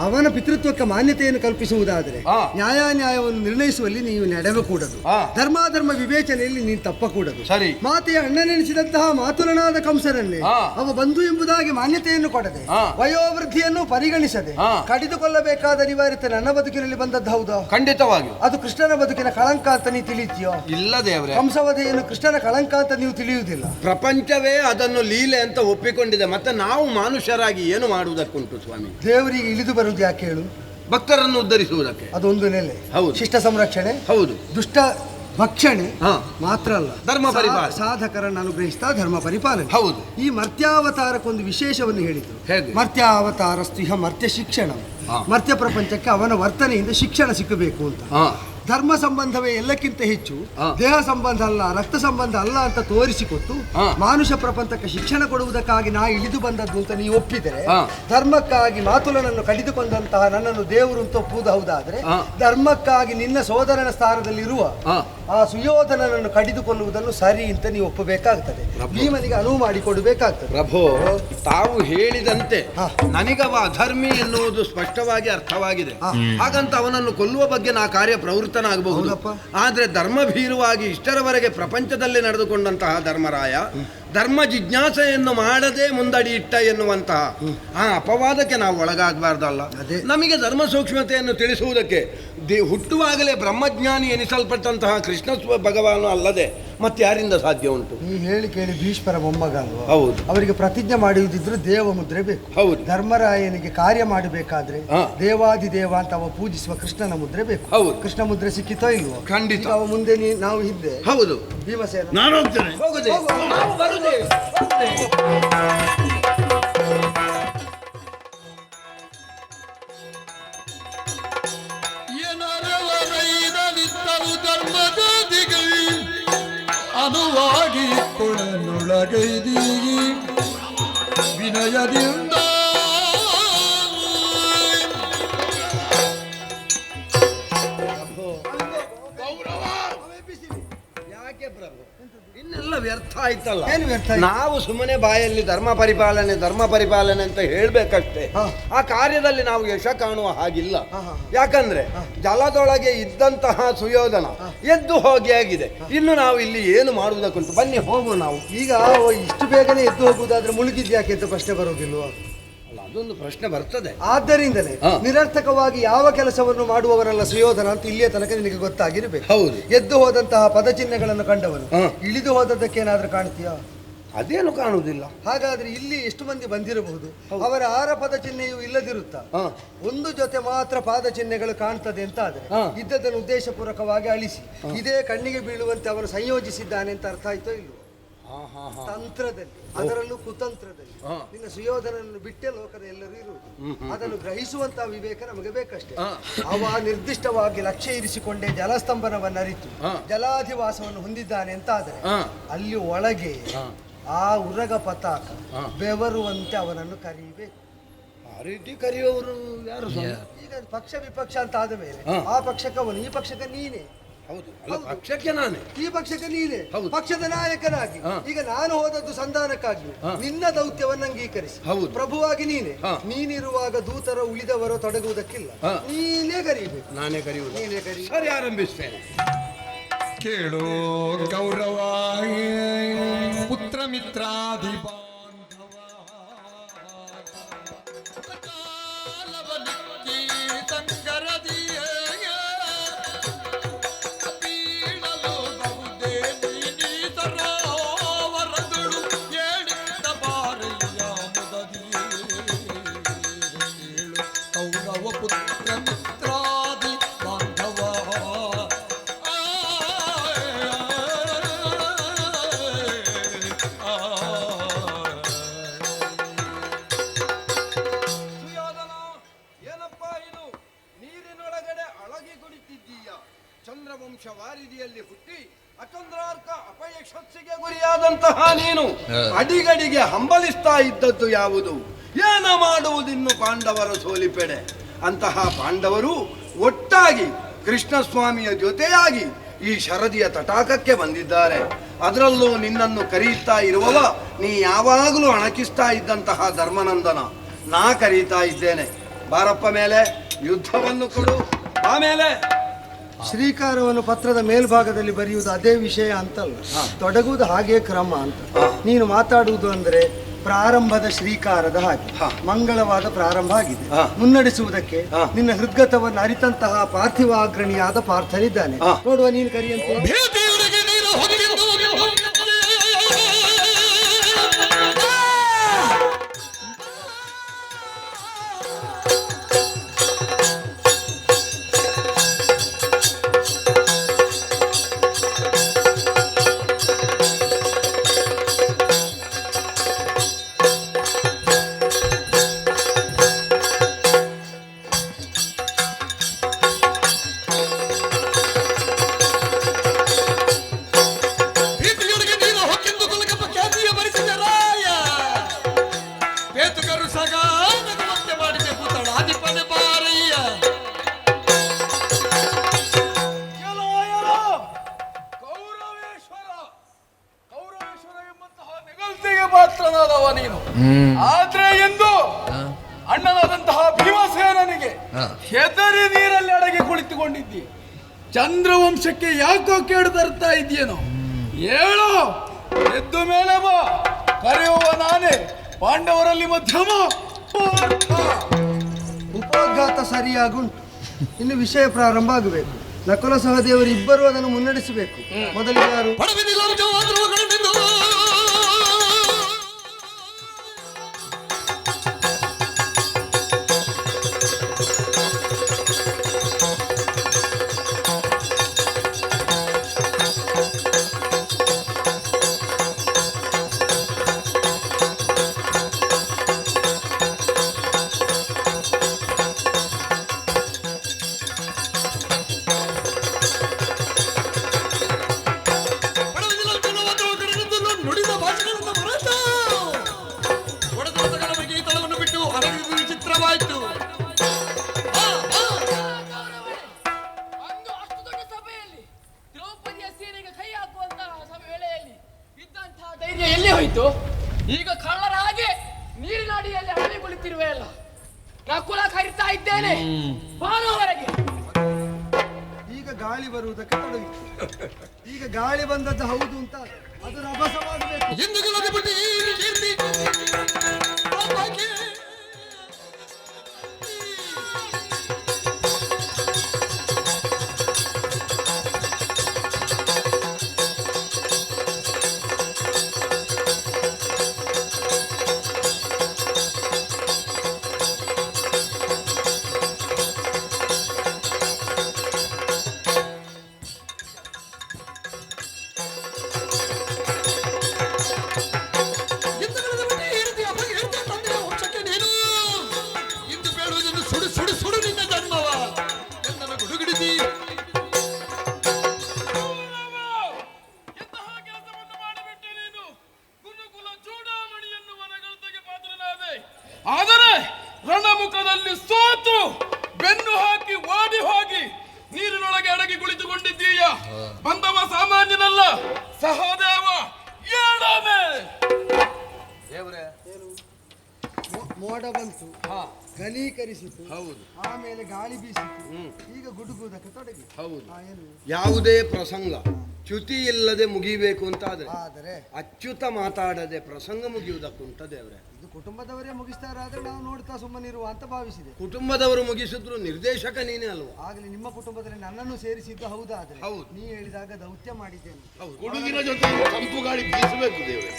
ಅವನ ಪಿತೃತ್ವಕ್ಕೆ ಮಾನ್ಯತೆಯನ್ನು ಕಲ್ಪಿಸುವುದಾದರೆ ನ್ಯಾಯವನ್ನು ನಿರ್ಣಯಿಸುವಲ್ಲಿ ನೀವು ನಡೆಯಕೂಡದು. ಧರ್ಮಾಧರ್ಮ ವಿವೇಚನೆಯಲ್ಲಿ ನೀನು ತಪ್ಪಕೂಡದು. ಮಾತೆಯ ಅಣ್ಣನೆನಿಸಿದಂತಹ ಮಾತುಲನಾದ ಕಂಸನನ್ನೇ ಅವ ಬಂಧು ಎಂಬುದಾಗಿ ಮಾನ್ಯತೆಯನ್ನು ಕೊಡದೆ ವಯೋವೃದ್ಧಿಯನ್ನು ಪರಿಗಣಿಸದೆ ಕಡಿದುಕೊಳ್ಳಬೇಕಾದ ಅನಿವಾರ್ಯತೆ ನನ್ನ ಬದುಕಿನಲ್ಲಿ ಬಂದದ್ದು ಹೌದಾ? ಖಂಡಿತವಾಗಿ ಅದು ಕೃಷ್ಣನ ಬದುಕಿನ ಕಳಂಕ ಅಂತ ನೀವು ತಿಳಿತೀಯೋ? ಇಲ್ಲ ದೇವರೇ, ಕಂಸವಧೆಯನ್ನು ಕೃಷ್ಣನ ಕಳಂಕ ಅಂತ ನೀವು ತಿಳಿಯುವುದಿಲ್ಲ. ಪ್ರಪಂಚವೇ ಅದನ್ನು ಲೀಲೆ ಅಂತ ಒಪ್ಪಿಕೊಂಡಿದೆ. ಮತ್ತೆ ನಾವು ಮನುಷ್ಯರಾಗಿ ಏನು ಮಾಡುವುದಕ್ಕುಂಟು ಸ್ವಾಮಿ? ದೇವರಿಗೆ ಇಳಿದು ಬರುವುದು ಯಾಕೆ ಹೇಳು? ಭಕ್ತರನ್ನು ಉದ್ಧರಿಸುವುದಕ್ಕೆ. ಅದೊಂದು ನೆಲೆ. ಹೌದು. ಶಿಷ್ಟ ಸಂರಕ್ಷಣೆ, ಹೌದು. ದುಷ್ಟ ಭಕ್ಷಣೆ ಮಾತ್ರ ಅಲ್ಲ, ಧರ್ಮ ಪರಿಪಾಲನೆ, ಸಾಧಕರನ್ನು ಅನುಗ್ರಹಿಸ್ತಾ ಧರ್ಮ ಪರಿಪಾಲನೆ. ಹೌದು. ಈ ಮರ್ತ್ಯಾವತಾರಕ್ಕೊಂದು ವಿಶೇಷವನ್ನು ಹೇಳಿದ್ರು. ಮರ್ತ್ಯಾವತಾರಸ್ತು ಇಹ ಮರ್ತ್ಯ ಶಿಕ್ಷಣ. ಮರ್ತ್ಯ ಪ್ರಪಂಚಕ್ಕೆ ಅವನ ವರ್ತನೆಯಿಂದ ಶಿಕ್ಷಣ ಸಿಕ್ಕಬೇಕು ಅಂತ. ಧರ್ಮ ಸಂಬಂಧವೇ ಎಲ್ಲಕ್ಕಿಂತ ಹೆಚ್ಚು, ದೇಹ ಸಂಬಂಧ ಅಲ್ಲ, ರಕ್ತ ಸಂಬಂಧ ಅಲ್ಲ ಅಂತ ತೋರಿಸಿಕೊಟ್ಟು ಮಾನುಷ ಪ್ರಪಂಚಕ್ಕೆ ಶಿಕ್ಷಣ ಕೊಡುವುದಕ್ಕಾಗಿ ನಾ ಇಳಿದು ಬಂದದ್ದು ಅಂತ ನೀವು ಒಪ್ಪಿದರೆ, ಧರ್ಮಕ್ಕಾಗಿ ಮಾತುಲನನ್ನು ಕಡಿದುಕೊಂಡಂತಹ ನನ್ನನ್ನು ದೇವರು ಅಂತ ಒಪ್ಪುವುದು ಹೌದಾದ್ರೆ, ಧರ್ಮಕ್ಕಾಗಿ ನಿನ್ನ ಸೋದರನ ಸ್ಥಾನದಲ್ಲಿರುವ ಆ ಸುಯೋಧನನನ್ನು ಕಡಿದುಕೊಳ್ಳುವುದನ್ನು ಸರಿ ಅಂತ ನೀವು ಒಪ್ಪಬೇಕಾಗ್ತದೆ. ಭೀಮನಿಗೆ ಅನುವು ಮಾಡಿಕೊಡಬೇಕಾಗ್ತದೆ. ಪ್ರಭು, ತಾವು ಹೇಳಿದಂತೆ ನನಗವ ಅಧರ್ಮಿ ಎನ್ನುವುದು ಸ್ಪಷ್ಟವಾಗಿ ಅರ್ಥವಾಗಿದೆ. ಹಾಗಂತ ಅವನನ್ನು ಕೊಲ್ಲುವ ಬಗ್ಗೆ ನಾ ಕಾರ್ಯ ಪ್ರವೃತ್ತನಾಗಬಹುದು. ಆದ್ರೆ ಧರ್ಮಭೀರುವಾಗಿ ಇಷ್ಟರವರೆಗೆ ಪ್ರಪಂಚದಲ್ಲಿ ನಡೆದುಕೊಂಡಂತಹ ಧರ್ಮರಾಯ ಧರ್ಮ ಜಿಜ್ಞಾಸೆಯನ್ನು ಮಾಡದೆ ಮುಂದಡಿ ಇಟ್ಟ ಎನ್ನುವಂತಹ ಆ ಅಪವಾದಕ್ಕೆ ನಾವು ಒಳಗಾಗಬಾರ್ದಲ್ಲ. ನಮಗೆ ಧರ್ಮ ಸೂಕ್ಷ್ಮತೆಯನ್ನು ತಿಳಿಸುವುದಕ್ಕೆ ಹುಟ್ಟುವಾಗಲೇ ಬ್ರಹ್ಮಜ್ಞಾನಿ ಎನಿಸಲ್ಪಟ್ಟಂತಹ ಕೃಷ್ಣ ಭಗವಾನು ಅಲ್ಲದೆ ಮತ್ತೆ ಯಾರಿಂದ ಸಾಧ್ಯ ಉಂಟು? ಈ ಹೇಳಿ ಕೇಳಿ ಭೀಷ್ಮರ ಮೊಮ್ಮಗ ಅಲ್ವಾ? ಹೌದು. ಅವರಿಗೆ ಪ್ರತಿಜ್ಞೆ ಮಾಡುವುದಿದ್ರು ದೇವ ಮುದ್ರೆ ಬೇಕು. ಹೌದು. ಧರ್ಮರಾಯನಿಗೆ ಕಾರ್ಯ ಮಾಡಬೇಕಾದ್ರೆ ದೇವಾದಿದೇವ ಅಂತ ಅವ ಪೂಜಿಸುವ ಕೃಷ್ಣನ ಮುದ್ರೆ ಬೇಕು. ಹೌದು. ಕೃಷ್ಣ ಮುದ್ರೆ ಸಿಕ್ಕಿತೋ ಇಲ್ವೋ? ಖಂಡಿತ. ಅವ ಮುಂದೆ ನಾವು ಹಿಂದೆ. ಹೌದು. ಭೀಮಸೇನ ನಾನು ಹೋಗ್ತೇನೆ. ಅನುವಾಗಿ ಕೊಳನೊಳಗೈದಿ ವಿನಯದಿಂದ ಯಾಕೆ ಪ್ರಭು ಇನ್ನೆಲ್ಲ ವ್ಯರ್ಥ ಆಯ್ತಲ್ಲ. ಏನು ವ್ಯರ್ಥ ಆಯ್ತು? ನಾವು ಸುಮ್ಮನೆ ಬಾಯಲ್ಲಿ ಧರ್ಮ ಪರಿಪಾಲನೆ ಅಂತ ಹೇಳ್ಬೇಕಷ್ಟೇ. ಆ ಕಾರ್ಯದಲ್ಲಿ ನಾವು ಯಶ ಕಾಣುವ ಹಾಗಿಲ್ಲ. ಯಾಕಂದ್ರೆ ಜಲದೊಳಗೆ ಇದ್ದಂತಹ ಸುಯೋಧನ ಎದ್ದು ಹೋಗಿ ಆಗಿದೆ. ಇನ್ನು ನಾವು ಇಲ್ಲಿ ಏನು ಮಾಡುವುದಕ್ಕುಂಟು? ಬನ್ನಿ ಹೋಗುವ ನಾವು. ಈಗ ಇಷ್ಟು ಬೇಗನೆ ಎದ್ದು ಹೋಗುವುದಾದ್ರೆ ಮುಳುಗಿದ್ಯಾಕೆ ಅಂತ ಪ್ರಶ್ನೆ ಬರೋದಿಲ್ವಾ? ಅದೊಂದು ಪ್ರಶ್ನೆ ಬರ್ತದೆ. ಆದ್ದರಿಂದಲೇ ನಿರರ್ಥಕವಾಗಿ ಯಾವ ಕೆಲಸವನ್ನು ಮಾಡುವವರಲ್ಲ ಸುಯೋಧನ ಅಂತ ಇಲ್ಲಿಯ ತನಕ ನಿನಗೆ ಗೊತ್ತಾಗಿರಬೇಕು. ಹೌದು. ಎದ್ದು ಹೋದಂತಹ ಪದಚಿಹ್ನೆಗಳನ್ನು ಕಂಡವನು ಇಳಿದು ಹೋದದ್ದಕ್ಕೇನಾದ್ರೂ ಕಾಣ್ತೀಯಾ? ಅದೇನು ಕಾಣುವುದಿಲ್ಲ. ಹಾಗಾದ್ರೆ ಇಲ್ಲಿ ಎಷ್ಟು ಮಂದಿ ಬಂದಿರಬಹುದು? ಅವರ 6 ಪದಚಿಹ್ನೆಯೂ ಇಲ್ಲದಿರುತ್ತಾ ಒಂದು ಜೊತೆ ಮಾತ್ರ ಪಾದಚಿಹ್ನೆಗಳು ಕಾಣ್ತದೆ ಅಂತ ಆದ್ರೆ ಇದ್ದದನ್ನು ಉದ್ದೇಶಪೂರ್ವಕವಾಗಿ ಅಳಿಸಿ ಇದೇ ಕಣ್ಣಿಗೆ ಬೀಳುವಂತೆ ಅವನು ಸಂಯೋಜಿಸಿದ್ದಾನೆ ಅಂತ ಅರ್ಥ ಆಯ್ತೋ ಇಲ್ವೋ? ತಂತ್ರದಲ್ಲಿ, ಅದರಲ್ಲೂ ಕುತಂತ್ರದಲ್ಲಿ ನಿನ್ನ ಸುಯೋಧನನ್ನು ಬಿಟ್ಟೆ ಲೋಕದ ಎಲ್ಲರೂ ಇರುವುದು. ಅದನ್ನು ಗ್ರಹಿಸುವಂತಹ ವಿವೇಕ ನಮಗೆ ಬೇಕಷ್ಟೇ. ಅವ ನಿರ್ದಿಷ್ಟವಾಗಿ ಲಕ್ಷ್ಯ ಇರಿಸಿಕೊಂಡೇ ಜಲಸ್ತಂಭನವನ್ನು ಅರಿತು ಜಲಾಧಿವಾಸವನ್ನು ಹೊಂದಿದ್ದಾನೆ ಅಂತ ಆದರೆ ಅಲ್ಲಿ ಒಳಗೆ ಆ ಉರಗ ಪತಾಕ ಬೆವರುವಂತೆ ಅವನನ್ನು ಕರೀಬೇಕು. ಆ ರೀತಿ ಕರೆಯುವವರು ಯಾರು? ಈಗ ಪಕ್ಷ ವಿಪಕ್ಷ ಅಂತ ಆದ ಮೇಲೆ ಆ ಪಕ್ಷಕ್ಕೆ ಅವನು, ಈ ಪಕ್ಷಕ್ಕೆ ನೀನೇ. ಹೌದು, ಅಲ್ಲ ಪಕ್ಷಕ್ಕೆ ನಾನೇ, ಈ ಪಕ್ಷಕ್ಕೆ ನೀನೇ ಪಕ್ಷದ ನಾಯಕನಾಗಿ. ಈಗ ನಾನು ಹೋದದ್ದು ಸಂಧಾನಕ್ಕಾಗಿ, ನಿನ್ನ ದೌತ್ಯವನ್ನು ಅಂಗೀಕರಿಸಿ ಪ್ರಭುವಾಗಿ ನೀನೇ. ನೀನಿರುವಾಗ ದೂತರ ಉಳಿದವರು ತೊಡಗುವುದಕ್ಕಿಲ್ಲ, ನೀನೇ ಕರೀಬೇಕು. ನಾನೇ ಕರೆಯುವುದು. ನೀನೇ ಕರಿ. ಸರಿ, ಆರಂಭಿಸ್ತೇನೆ. ಕೇಳೋ ಗೌರವ ಪುತ್ರ ಮಿತ್ರಾದಿ ಚಂದ್ರವಂಶ ವಾರಿದಿಯಲ್ಲಿ ಹುಟ್ಟಿ ಅಚಂದ್ರಾರ್ಥ ಅಪಯಶಸ್ಸಿಗೆ ಗುರಿಯಾದಂತಹ ನೀನು ಅಡಿಗಡಿಗೆ ಹಂಬಲಿಸ್ತಾ ಇದ್ದದ್ದು ಯಾವುದು? ಏನ ಮಾಡುವುದಿನ್ನು ಪಾಂಡವರ ಸೋಲಿಪೆಡೆ. ಅಂತಹ ಪಾಂಡವರು ಒಟ್ಟಾಗಿ ಕೃಷ್ಣಸ್ವಾಮಿಯ ಜೊತೆಯಾಗಿ ಈ ಶರದಿಯ ತಟಾಕಕ್ಕೆ ಬಂದಿದ್ದಾರೆ. ಅದರಲ್ಲೂ ನಿನ್ನನ್ನು ಕರೆಯುತ್ತಾ ಇರುವವ ನೀ ಯಾವಾಗಲೂ ಅಣಕಿಸ್ತಾ ಇದ್ದಂತಹ ಧರ್ಮನಂದನ. ನಾ ಕರೀತಾ ಇದ್ದೇನೆ, ಬಾರಪ್ಪ ಮೇಲೆ, ಯುದ್ಧವನ್ನು ಕೊಡು. ಆಮೇಲೆ ಶ್ರೀಕಾರವನ್ನು ಪತ್ರದ ಮೇಲ್ಭಾಗದಲ್ಲಿ ಬರೆಯುವುದು ಅದೇ ವಿಷಯ ಅಂತಲ್ಲ, ತೊಡಗುವುದು ಹಾಗೆ ಕ್ರಮ ಅಂತ. ನೀನು ಮಾತಾಡುವುದು ಅಂದ್ರೆ ಪ್ರಾರಂಭದ ಶ್ರೀಕಾರದ ಹಾಗೆ ಮಂಗಳವಾದ ಪ್ರಾರಂಭ ಆಗಿದೆ. ಮುನ್ನಡೆಸುವುದಕ್ಕೆ ನಿನ್ನ ಹೃದ್ಗತವನ್ನು ಅರಿತಂತಹ ಪಾರ್ಥಿವಾಗ್ರಣಿಯಾದ ಪಾರ್ಥನಿದ್ದಾನೆ. ನೋಡುವ, ನೀನು ಕರಿಯಂತೆ. ಪಾತ್ರನಾದವ ನೀನು. ಆದ್ರೆ ಎಂದು ಅಣ್ಣನಾದಂತಹ ಭೀಮಸೇನನಿಗೆ ಹೆದರಿ ನೀರಲ್ಲಿ ಅಡಗಿ ಕುಳಿತುಕೊಂಡಿದ್ದಿ. ಚಂದ್ರವಂಶಕ್ಕೆ ಯಾಕೋ ಕೇಡು ತರ್ತಾ ಇದೆಯೇನೋ? ಹೇಳು, ಎದ್ದು ಮೇಲೆ ಬಾ. ಕರೆಯುವ ನಾನೇ, ಪಾಂಡವರಲ್ಲಿ ಮಧ್ಯಮ. ಉಪೋದ್ಘಾತ ಸರಿಯಾಗುಂಟು, ಇನ್ನು ವಿಷಯ ಪ್ರಾರಂಭ ಆಗಬೇಕು. ನಕುಲ ಸಹದೇವರು ಇಬ್ಬರು ಅದನ್ನು ಮುನ್ನಡೆಸಬೇಕು. ಮೊದಲಿಗೆ ಯಾರು? ಏನಾಯ್ತು? ಈಗ ಕಳ್ಳರ ಹಾಗೆ ನೀರಿನ ಅಡಿಯಲ್ಲಿ ಹಳಿ ಕುಳಿತಿರುವೆ ಅಲ್ಲ. ನಾ ಕುಲ ಕರಿತಾ ಇದ್ದೇನೆ, ಬಾನುವರೆಗೆ. ಈಗ ಗಾಳಿ ಬರುವುದಕ್ಕೆ ತೊಡಗಿ. ಈಗ ಗಾಳಿ ಬಂದದ್ದು ಹೌದು ಅಂತ ಅದು ರಭಸವಾಗಬೇಕು. ಆದರೆ ರಣಮುಖದಲ್ಲಿ ಸೋತು ಬೆನ್ನು ಹಾಕಿ ಓಡಿ ಹೋಗಿ ನೀರಿನೊಳಗೆ ಅಡಗಿ ಕುಳಿತುಕೊಂಡಿದ್ದೀಯ. ಬಂದವ ಸಾಮಾನ್ಯನಲ್ಲ, ಸಹದೇವ ಏಳಾಮೆ. ಮೋಡ ಬಂತು, ಘನೀಕರಿಸಿತು, ಹೌದು. ಆಮೇಲೆ ಗಾಳಿ ಬೀಸಿತು, ಈಗ ಗುಡುಗುವುದಕ್ಕೆ ತೊಡಗಿ. ಹೌದು. ಏನು ಯಾವುದೇ ಪ್ರಸಂಗ ಚ್ಯುತಿ ಇಲ್ಲದೆ ಮುಗಿಬೇಕು ಅಂತ ಆದರೆ ಅಚ್ಯುತ ಮಾತಾಡದೆ ಪ್ರಸಂಗ ಮುಗಿಯುವುದಕ್ಕುಂಟ ದೇವ್ರೆ. ಇದು ಕುಟುಂಬದವರೇ ಮುಗಿಸ್ತಾರಾದ್ರೆ ನಾವು ನೋಡ್ತಾ ಸುಮ್ಮನಿರುವ ಅಂತ ಭಾವಿಸಿದೆ. ಕುಟುಂಬದವರು ಮುಗಿಸಿದ್ರು ನಿರ್ದೇಶಕ ನೀನೇ ಅಲ್ವಾ? ಆಗಲಿ ನಿಮ್ಮ ಕುಟುಂಬದಲ್ಲಿ ನನ್ನನ್ನು ಸೇರಿಸಿದ್ದು ಹೌದಾದ್ರೆ ಹೌದು. ನೀ ಹೇಳಿದಾಗ ದೌತ್ಯ ಮಾಡಿದ್ದೇನೆ. ಹುಡುಗಿನ ಜೊತೆ ತಂಪು ಗಾಳಿ ಬೀಸಬೇಕು ದೇವ್ರೆ.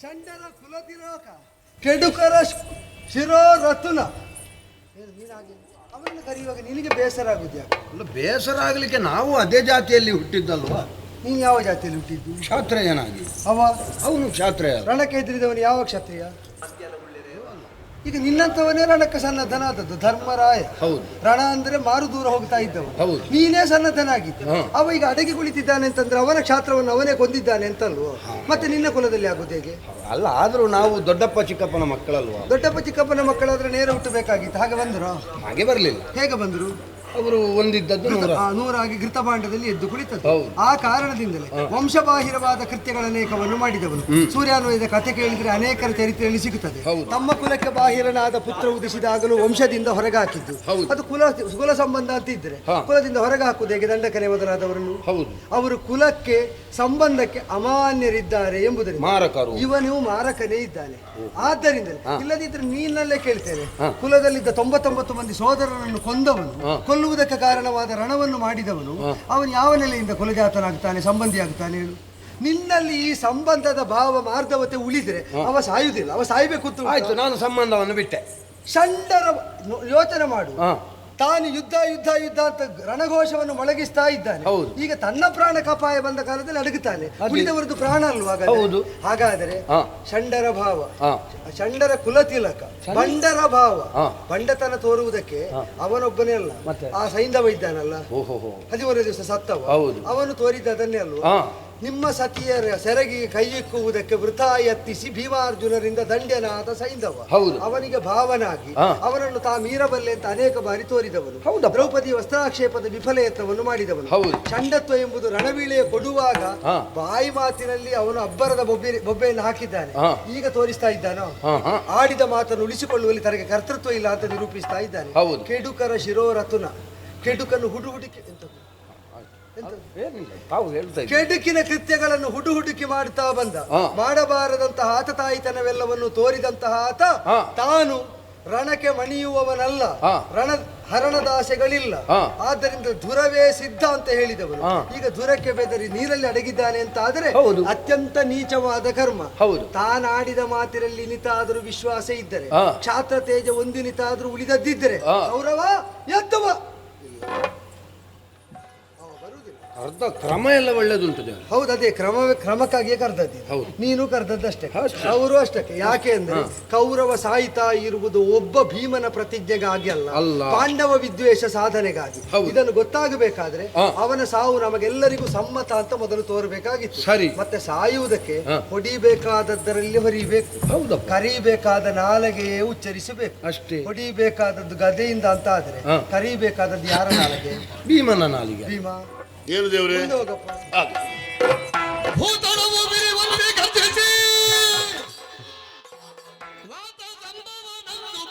ಷಂಡರ ಕುಲತಿರೋಕ ಕೆಡುಕರ ಶಿರೋ ರತುನ. ಅವರನ್ನು ಕರೆಯುವಾಗ ನಿನಗೆ ಬೇಸರ ಆಗುದ್ಯಾ? ಅಲ್ಲ, ಬೇಸರ ಆಗ್ಲಿಕ್ಕೆ ನಾವು ಅದೇ ಜಾತಿಯಲ್ಲಿ ಹುಟ್ಟಿದ್ದಲ್ವಾ? ನೀನು ಯಾವ ಜಾತಿಯಲ್ಲಿ ಹುಟ್ಟಿದ್ದು? ಕ್ಷಾತ್ರಿಯನಾಗಿ. ಅವನು ಕ್ಷಾತ್ರಿಯ. ರಣಕ್ಕೆ ಎದುರಿದವನು ಯಾವ ಕ್ಷತ್ರಿಯ? ಈಗ ನಿನ್ನಂತವನೇ ರಣಕ್ಕೆ ಸನ್ನದ್ಧನಾದದ್ದು ಧರ್ಮರಾಯ. ಹೌದು. ರಣ ಅಂದ್ರೆ ಮಾರು ದೂರ ಹೋಗ್ತಾ ಇದ್ದವ. ಹೌದು. ನೀನೇ ಸನ್ನದ್ಧನಾಗಿದ್ದ. ಅವ ಈಗ ಅಡಗಿ ಕುಳಿತಿದ್ದಾನೆ ಅಂತಂದ್ರೆ ಅವನ ಕ್ಷಾತ್ರವನ್ನು ಅವನೇ ಕೊಂದಿದ್ದಾನೆ ಅಂತಲ್ವೋ? ಮತ್ತೆ ನಿನ್ನ ಕುಲದಲ್ಲಿ ಆಗೋದು ಹೇಗೆ? ಅಲ್ಲ, ಆದ್ರೂ ನಾವು ದೊಡ್ಡಪ್ಪ ಚಿಕ್ಕಪ್ಪನ ಮಕ್ಕಳಲ್ವಾ? ದೊಡ್ಡಪ್ಪ ಚಿಕ್ಕಪ್ಪನ ಮಕ್ಕಳಾದ್ರೆ ನೇರ ಹುಟ್ಟಬೇಕಾಗಿತ್ತು. ಹಾಗೆ ಬಂದ್ರು? ಹಾಗೆ ಬರ್ಲಿಲ್ಲ. ಹೇಗೆ ಬಂದ್ರು? ಅವರು ಒಂದಿದ್ದದ್ದು ನೂರಾಗಿ ಘೃತಭಾಂಡದಲ್ಲಿ ಎದ್ದು ಕುಳಿತದ್ದು. ಆ ಕಾರಣದಿಂದಲೇ ವಂಶಬಾಹಿರವಾದ ಕೃತ್ಯಗಳ ಅನೇಕವನ್ನು ಮಾಡಿದವನು. ಸೂರ್ಯಾನ್ವಯದ ಕಥೆ ಕೇಳಿದ್ರೆ ಅನೇಕರ ಚರಿತ್ರೆಯಲ್ಲಿ ಸಿಗುತ್ತದೆ. ತಮ್ಮ ಕುಲಕ್ಕೆ ಬಾಹಿರನಾದ ಪುತ್ರ ಉದಿಸಿದಾಗಲೂ ವಂಶದಿಂದ ಹೊರಗೆ ಹಾಕಿದ್ದು. ಅದು ಕುಲ ಸಂಬಂಧ ಅಂತ ಇದ್ರೆ ಕುಲದಿಂದ ಹೊರಗೆ ಹಾಕುವುದು ಹೇಗೆ? ದಂಡಕನೆ ಮೊದಲಾದವರನ್ನು ಅವರು ಕುಲಕ್ಕೆ ಸಂಬಂಧಕ್ಕೆ ಅಮಾನ್ಯರಿದ್ದಾರೆ ಎಂಬುದರಿಂದ ಮಾರಕರು. ಇವನು ಮಾರಕನೇ ಇದ್ದಾನೆ. ಆದ್ದರಿಂದ ಇಲ್ಲದಿದ್ರೆ ನೀನಲ್ಲೇ ಕೇಳ್ತೇನೆ, ಕುಲದಲ್ಲಿದ್ದ 99 ಮಂದಿ ಸೋದರರನ್ನು ಕೊಂದವನು, ಕೊಲ್ಲುವುದಕ್ಕೆ ಕಾರಣವಾದ ರಣವನ್ನು ಮಾಡಿದವನು, ಅವನು ಯಾವ ನೆಲೆಯಿಂದ ಕುಲಜಾತನಾಗ್ತಾನೆ, ಸಂಬಂಧಿಯಾಗ್ತಾನೆ ಹೇಳು? ನಿನ್ನಲ್ಲಿ ಈ ಸಂಬಂಧದ ಭಾವ ಮಾರ್ಧವತೆ ಉಳಿದ್ರೆ ಅವ ಸಾಯುವುದಿಲ್ಲ, ಅವ ಸಾಯ್ಬೇಕು. ಆಯ್ತು, ನಾನು ಸಂಬಂಧವನ್ನು ಬಿಟ್ಟೆ. ಷಂಡರ ಯೋಚನೆ ಮಾಡು. ತಾನು ಯುದ್ಧ ಯುದ್ಧ ಯುದ್ಧ ಅಂತ ರಣಘೋಷವನ್ನು ಮೊಳಗಿಸ್ತಾ ಇದ್ದಾನೆ. ಈಗ ತನ್ನ ಪ್ರಾಣಕ್ಕೆ ಅಪಾಯ ಬಂದ ಕಾಲದಲ್ಲಿ ಅಡಗುತ್ತಾನೆ. ಉಳಿದವರದ್ದು ಪ್ರಾಣ ಅಲ್ವಾ? ಹಾಗಾದರೆ ಷಂಡರ ಭಾವ, ಷಂಡರ ಕುಲತಿಲಕ, ಬಂಡರ ಭಾವ, ಬಂಡತನ ತೋರುವುದಕ್ಕೆ ಅವನೊಬ್ಬನೇ ಅಲ್ಲ, ಆ ಸೈಂಧವ ಇದ್ದಾನಲ್ಲ, 13 ದಿವಸ ಸತ್ತವ, ಅವನು ತೋರಿದ್ದದನ್ನೇ ಅಲ್ವಾ? ನಿಮ್ಮ ಸತಿಯರ ಸೆರಗಿ ಕೈಯಿಕ್ಕುವುದಕ್ಕೆ ವೃಥ ಯತ್ನಿಸಿ ಭೀಮಾರ್ಜುನರಿಂದ ದಂಡ್ಯನಾದ ಸೈಂಧವ, ಅವನಿಗೆ ಭಾವನಾಗಿ ಅವನನ್ನು ತಾ ಮೀರಬಲ್ಲೆ ಅಂತ ಅನೇಕ ಬಾರಿ ತೋರಿದವನು. ದ್ರೌಪದಿ ವಸ್ತ್ರಾಕ್ಷೇಪದ ವಿಫಲ ಯತ್ನವನ್ನು ಮಾಡಿದವನು. ಷಂಡತ್ವ ಎಂಬುದು ರಣವೀಳೆಯ ಕೊಡುವಾಗ ಬಾಯಿ ಮಾತಿನಲ್ಲಿ ಅವನು ಅಬ್ಬರದ ಬೊಬ್ಬೆಯನ್ನು ಹಾಕಿದ್ದಾನೆ. ಈಗ ತೋರಿಸ್ತಾ ಇದ್ದಾನೋ? ಆಡಿದ ಮಾತನ್ನು ಉಳಿಸಿಕೊಳ್ಳುವಲ್ಲಿ ತನಗೆ ಕರ್ತೃತ್ವ ಇಲ್ಲ ಅಂತ ನಿರೂಪಿಸ್ತಾ ಇದ್ದಾನೆ. ಕೆಡುಕರ ಶಿರೋರತುನ, ಕೆಡುಕನ್ನು ಹುಡುಹುಡಿಕೆ ಎಂತ ತಾವು ಹೇಳ್ತಾ ಇದ್ದೀರಿ. ಕೆಡುಕಿನ ಕೃತ್ಯಗಳನ್ನು ಹುಡುಕಿ ಮಾಡ್ತಾ ಬಂದ, ಮಾಡಬಾರದಂತಹ ಆತತಾಯಿತನವೆಲ್ಲವನ್ನು ತೋರಿದಂತಹ ಆತ ತಾನು ರಣಕ್ಕೆ ಮಣಿಯುವವನಲ್ಲ, ಹರಣದಾಸೆಗಳಿಲ್ಲ, ಆದ್ದರಿಂದ ದುರವೇ ಸಿದ್ಧ ಅಂತ ಹೇಳಿದವನು ಈಗ ದುರಕ್ಕೆ ಬೆದರಿ ನೀರಲ್ಲಿ ಅಡಗಿದ್ದಾನೆ ಅಂತ ಆದ್ರೆ ಅತ್ಯಂತ ನೀಚವಾದ ಕರ್ಮ. ತಾನಾಡಿದ ಮಾತಿನಲ್ಲಿ ನಿತಾದರೂ ವಿಶ್ವಾಸ ಇದ್ದರೆ, ಕ್ಷಾತ್ರ ತೇಜ ಒಂದಿನಿತಾದ್ರೂ ಉಳಿದದ್ದಿದ್ದರೆ ಗೌರವ ಎತ್ತುವ ಅರ್ಧ ಕ್ರಮ ಎಲ್ಲ ಒಳ್ಳೇದುಂಟು. ಹೌದು, ಅದೇ ಕ್ರಮಕ್ಕಾಗಿಯೇ ಕರೆದದ್ದು. ನೀನು ಕರೆದದ್ದಷ್ಟೇ, ಅವರು ಅಷ್ಟಕ್ಕೆ. ಯಾಕೆ ಅಂದ್ರೆ ಕೌರವ ಸಾಯ್ತಾ ಇರುವುದು ಒಬ್ಬ ಭೀಮನ ಪ್ರತಿಜ್ಞೆಗಾಗಿ ಅಲ್ಲ, ಪಾಂಡವ ವಿದ್ವೇಷ ಸಾಧನೆಗಾಗಿ. ಇದನ್ನು ಗೊತ್ತಾಗಬೇಕಾದ್ರೆ ಅವನ ಸಾವು ನಮಗೆಲ್ಲರಿಗೂ ಸಮ್ಮತ ಅಂತ ಮೊದಲು ತೋರಬೇಕಾಗಿತ್ತು. ಸರಿ. ಮತ್ತೆ ಸಾಯುವುದಕ್ಕೆ ಹೊಡಿಬೇಕಾದದ್ದರಲ್ಲಿ ಹೊರಿಬೇಕು, ಕರಿಬೇಕಾದ ನಾಲಗೆಯೇ ಉಚ್ಚರಿಸಬೇಕು ಅಷ್ಟೇ. ಹೊಡಿಬೇಕಾದದ್ದು ಗದೆಯಿಂದ ಅಂತ ಆದ್ರೆ ಕರಿಬೇಕಾದದ್ದು ಯಾರ ನಾಲಗೆ? ಭೀಮನ ನಾಲಿಗೆ. ಭೀಮ ಏನು ದೇವ್ರೆ? ಭೂತಳವು ಬಿರಿವಂತೆ ಗರ್ಜಿಸಿ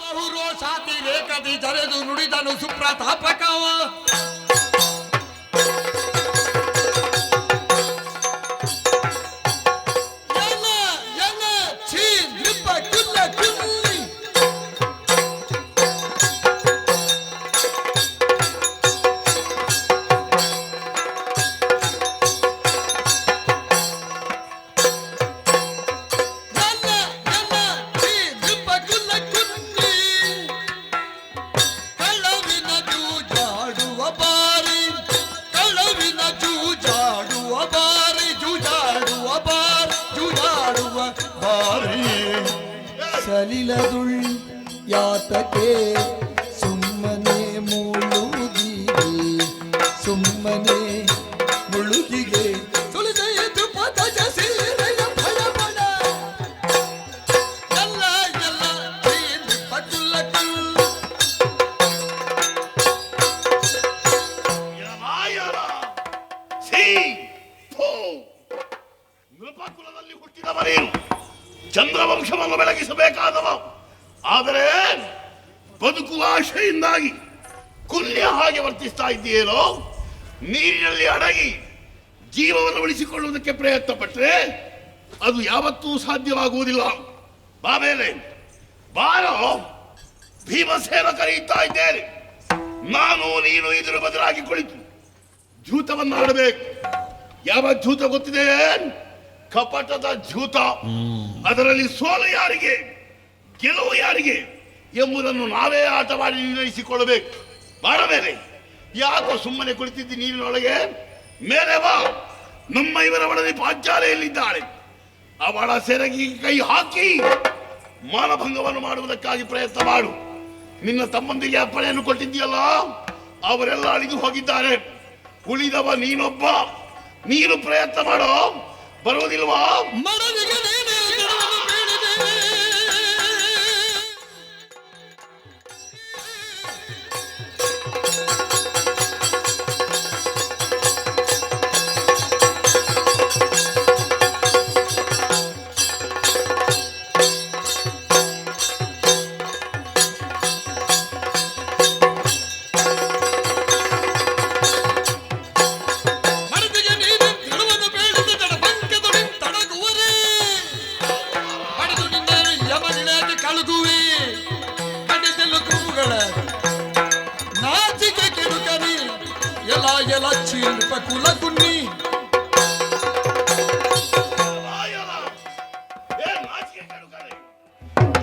ಬಹುರೋಷಾತಿ ರೇಖದಿ ಜರೆದು ನುಡಿದನು ಸುಪ್ರತಾಪಕವ. ಸಲಿಲದುಳ್ ಯಾತಕೆ ಸುಮ್ಮನೆ ಮುಳುಗಿಗೆ, ಸುಮ್ಮನೆ ಮುಳುಗಿಗೆ ಸುಳಿದೆಯದು ಪದಜ ಸೀರೆಯ ಭಯಪಡ ಎಲ್ಲ ಎಲ್ಲ ಪಟುಲಕು ನೃಪಕುಲದಲ್ಲಿ ಹುಟ್ಟಿದವರೇನು ಚಂದ್ರವಂಶವನ್ನು ಬೆಳಗಿಸಬೇಕಾದವ, ಆದರೆ ಬದುಕುವ ಆಶೆಯಿಂದಾಗಿ ಕುಲ್ಯ ಹಾಗೆ ವರ್ತಿಸ್ತಾ ಇದ್ದೀಯೇನೋ. ನೀರಿನಲ್ಲಿ ಅಡಗಿ ಜೀವವನ್ನು ಉಳಿಸಿಕೊಳ್ಳುವುದಕ್ಕೆ ಪ್ರಯತ್ನ ಪಟ್ಟರೆ ಅದು ಯಾವತ್ತೂ ಸಾಧ್ಯವಾಗುವುದಿಲ್ಲ. ಬಾ ಮೇಲೆ ಬಾರೋ, ಭೀಮಸೇನ ಕರೆಯುತ್ತಾ ಇದ್ದೇನೆ. ನಾನು ನೀನು ಇದರ ಬದಲಾಗಿ ಕುಳಿತು ಜೂತವನ್ನು ಆಡಬೇಕು. ಯಾವ ಜೂತ ಗೊತ್ತಿದೆ? ಕಪಟದ ಜೂತ. ಅದರಲ್ಲಿ ಸೋಲು ಯಾರಿಗೆ, ಗೆಲುವು ಯಾರಿಗೆ ಎಂಬುದನ್ನು ನಾವೇ ಆಟವಾಡಿ ನಿರ್ಣಯಿಸಿಕೊಳ್ಳಬೇಕು. ಬಾಳ ಮೇಲೆ ಯಾಕೋ ಸುಮ್ಮನೆ ಕುಳಿತಿದ್ದಿ ನೀರಿನೊಳಗೆ? ಮೇಲೆ ಬಾ. ನಮ್ಮ ಇವರ ಒಡನೆ ಪಾಂಚಾಲೆಯಲ್ಲಿದ್ದಾಳೆ. ಅವಳ ಸೆರಗಿ ಕೈ ಹಾಕಿ ಮಾನಭಂಗವನ್ನು ಮಾಡುವುದಕ್ಕಾಗಿ ಪ್ರಯತ್ನ ಮಾಡು. ನಿನ್ನ ತಮ್ಮಂದಿಗೆ ಅಪ್ಪಣೆಯನ್ನು ಕೊಟ್ಟಿದ್ದೀಯಲ್ಲ, ಅವರೆಲ್ಲ ಅಳಿದು ಹೋಗಿದ್ದಾರೆ. ಉಳಿದವ ನೀನೊಬ್ಬ. ನೀನು ಪ್ರಯತ್ನ ಮಾಡೋ, ಬರುವುದಿಲ್ವಾ?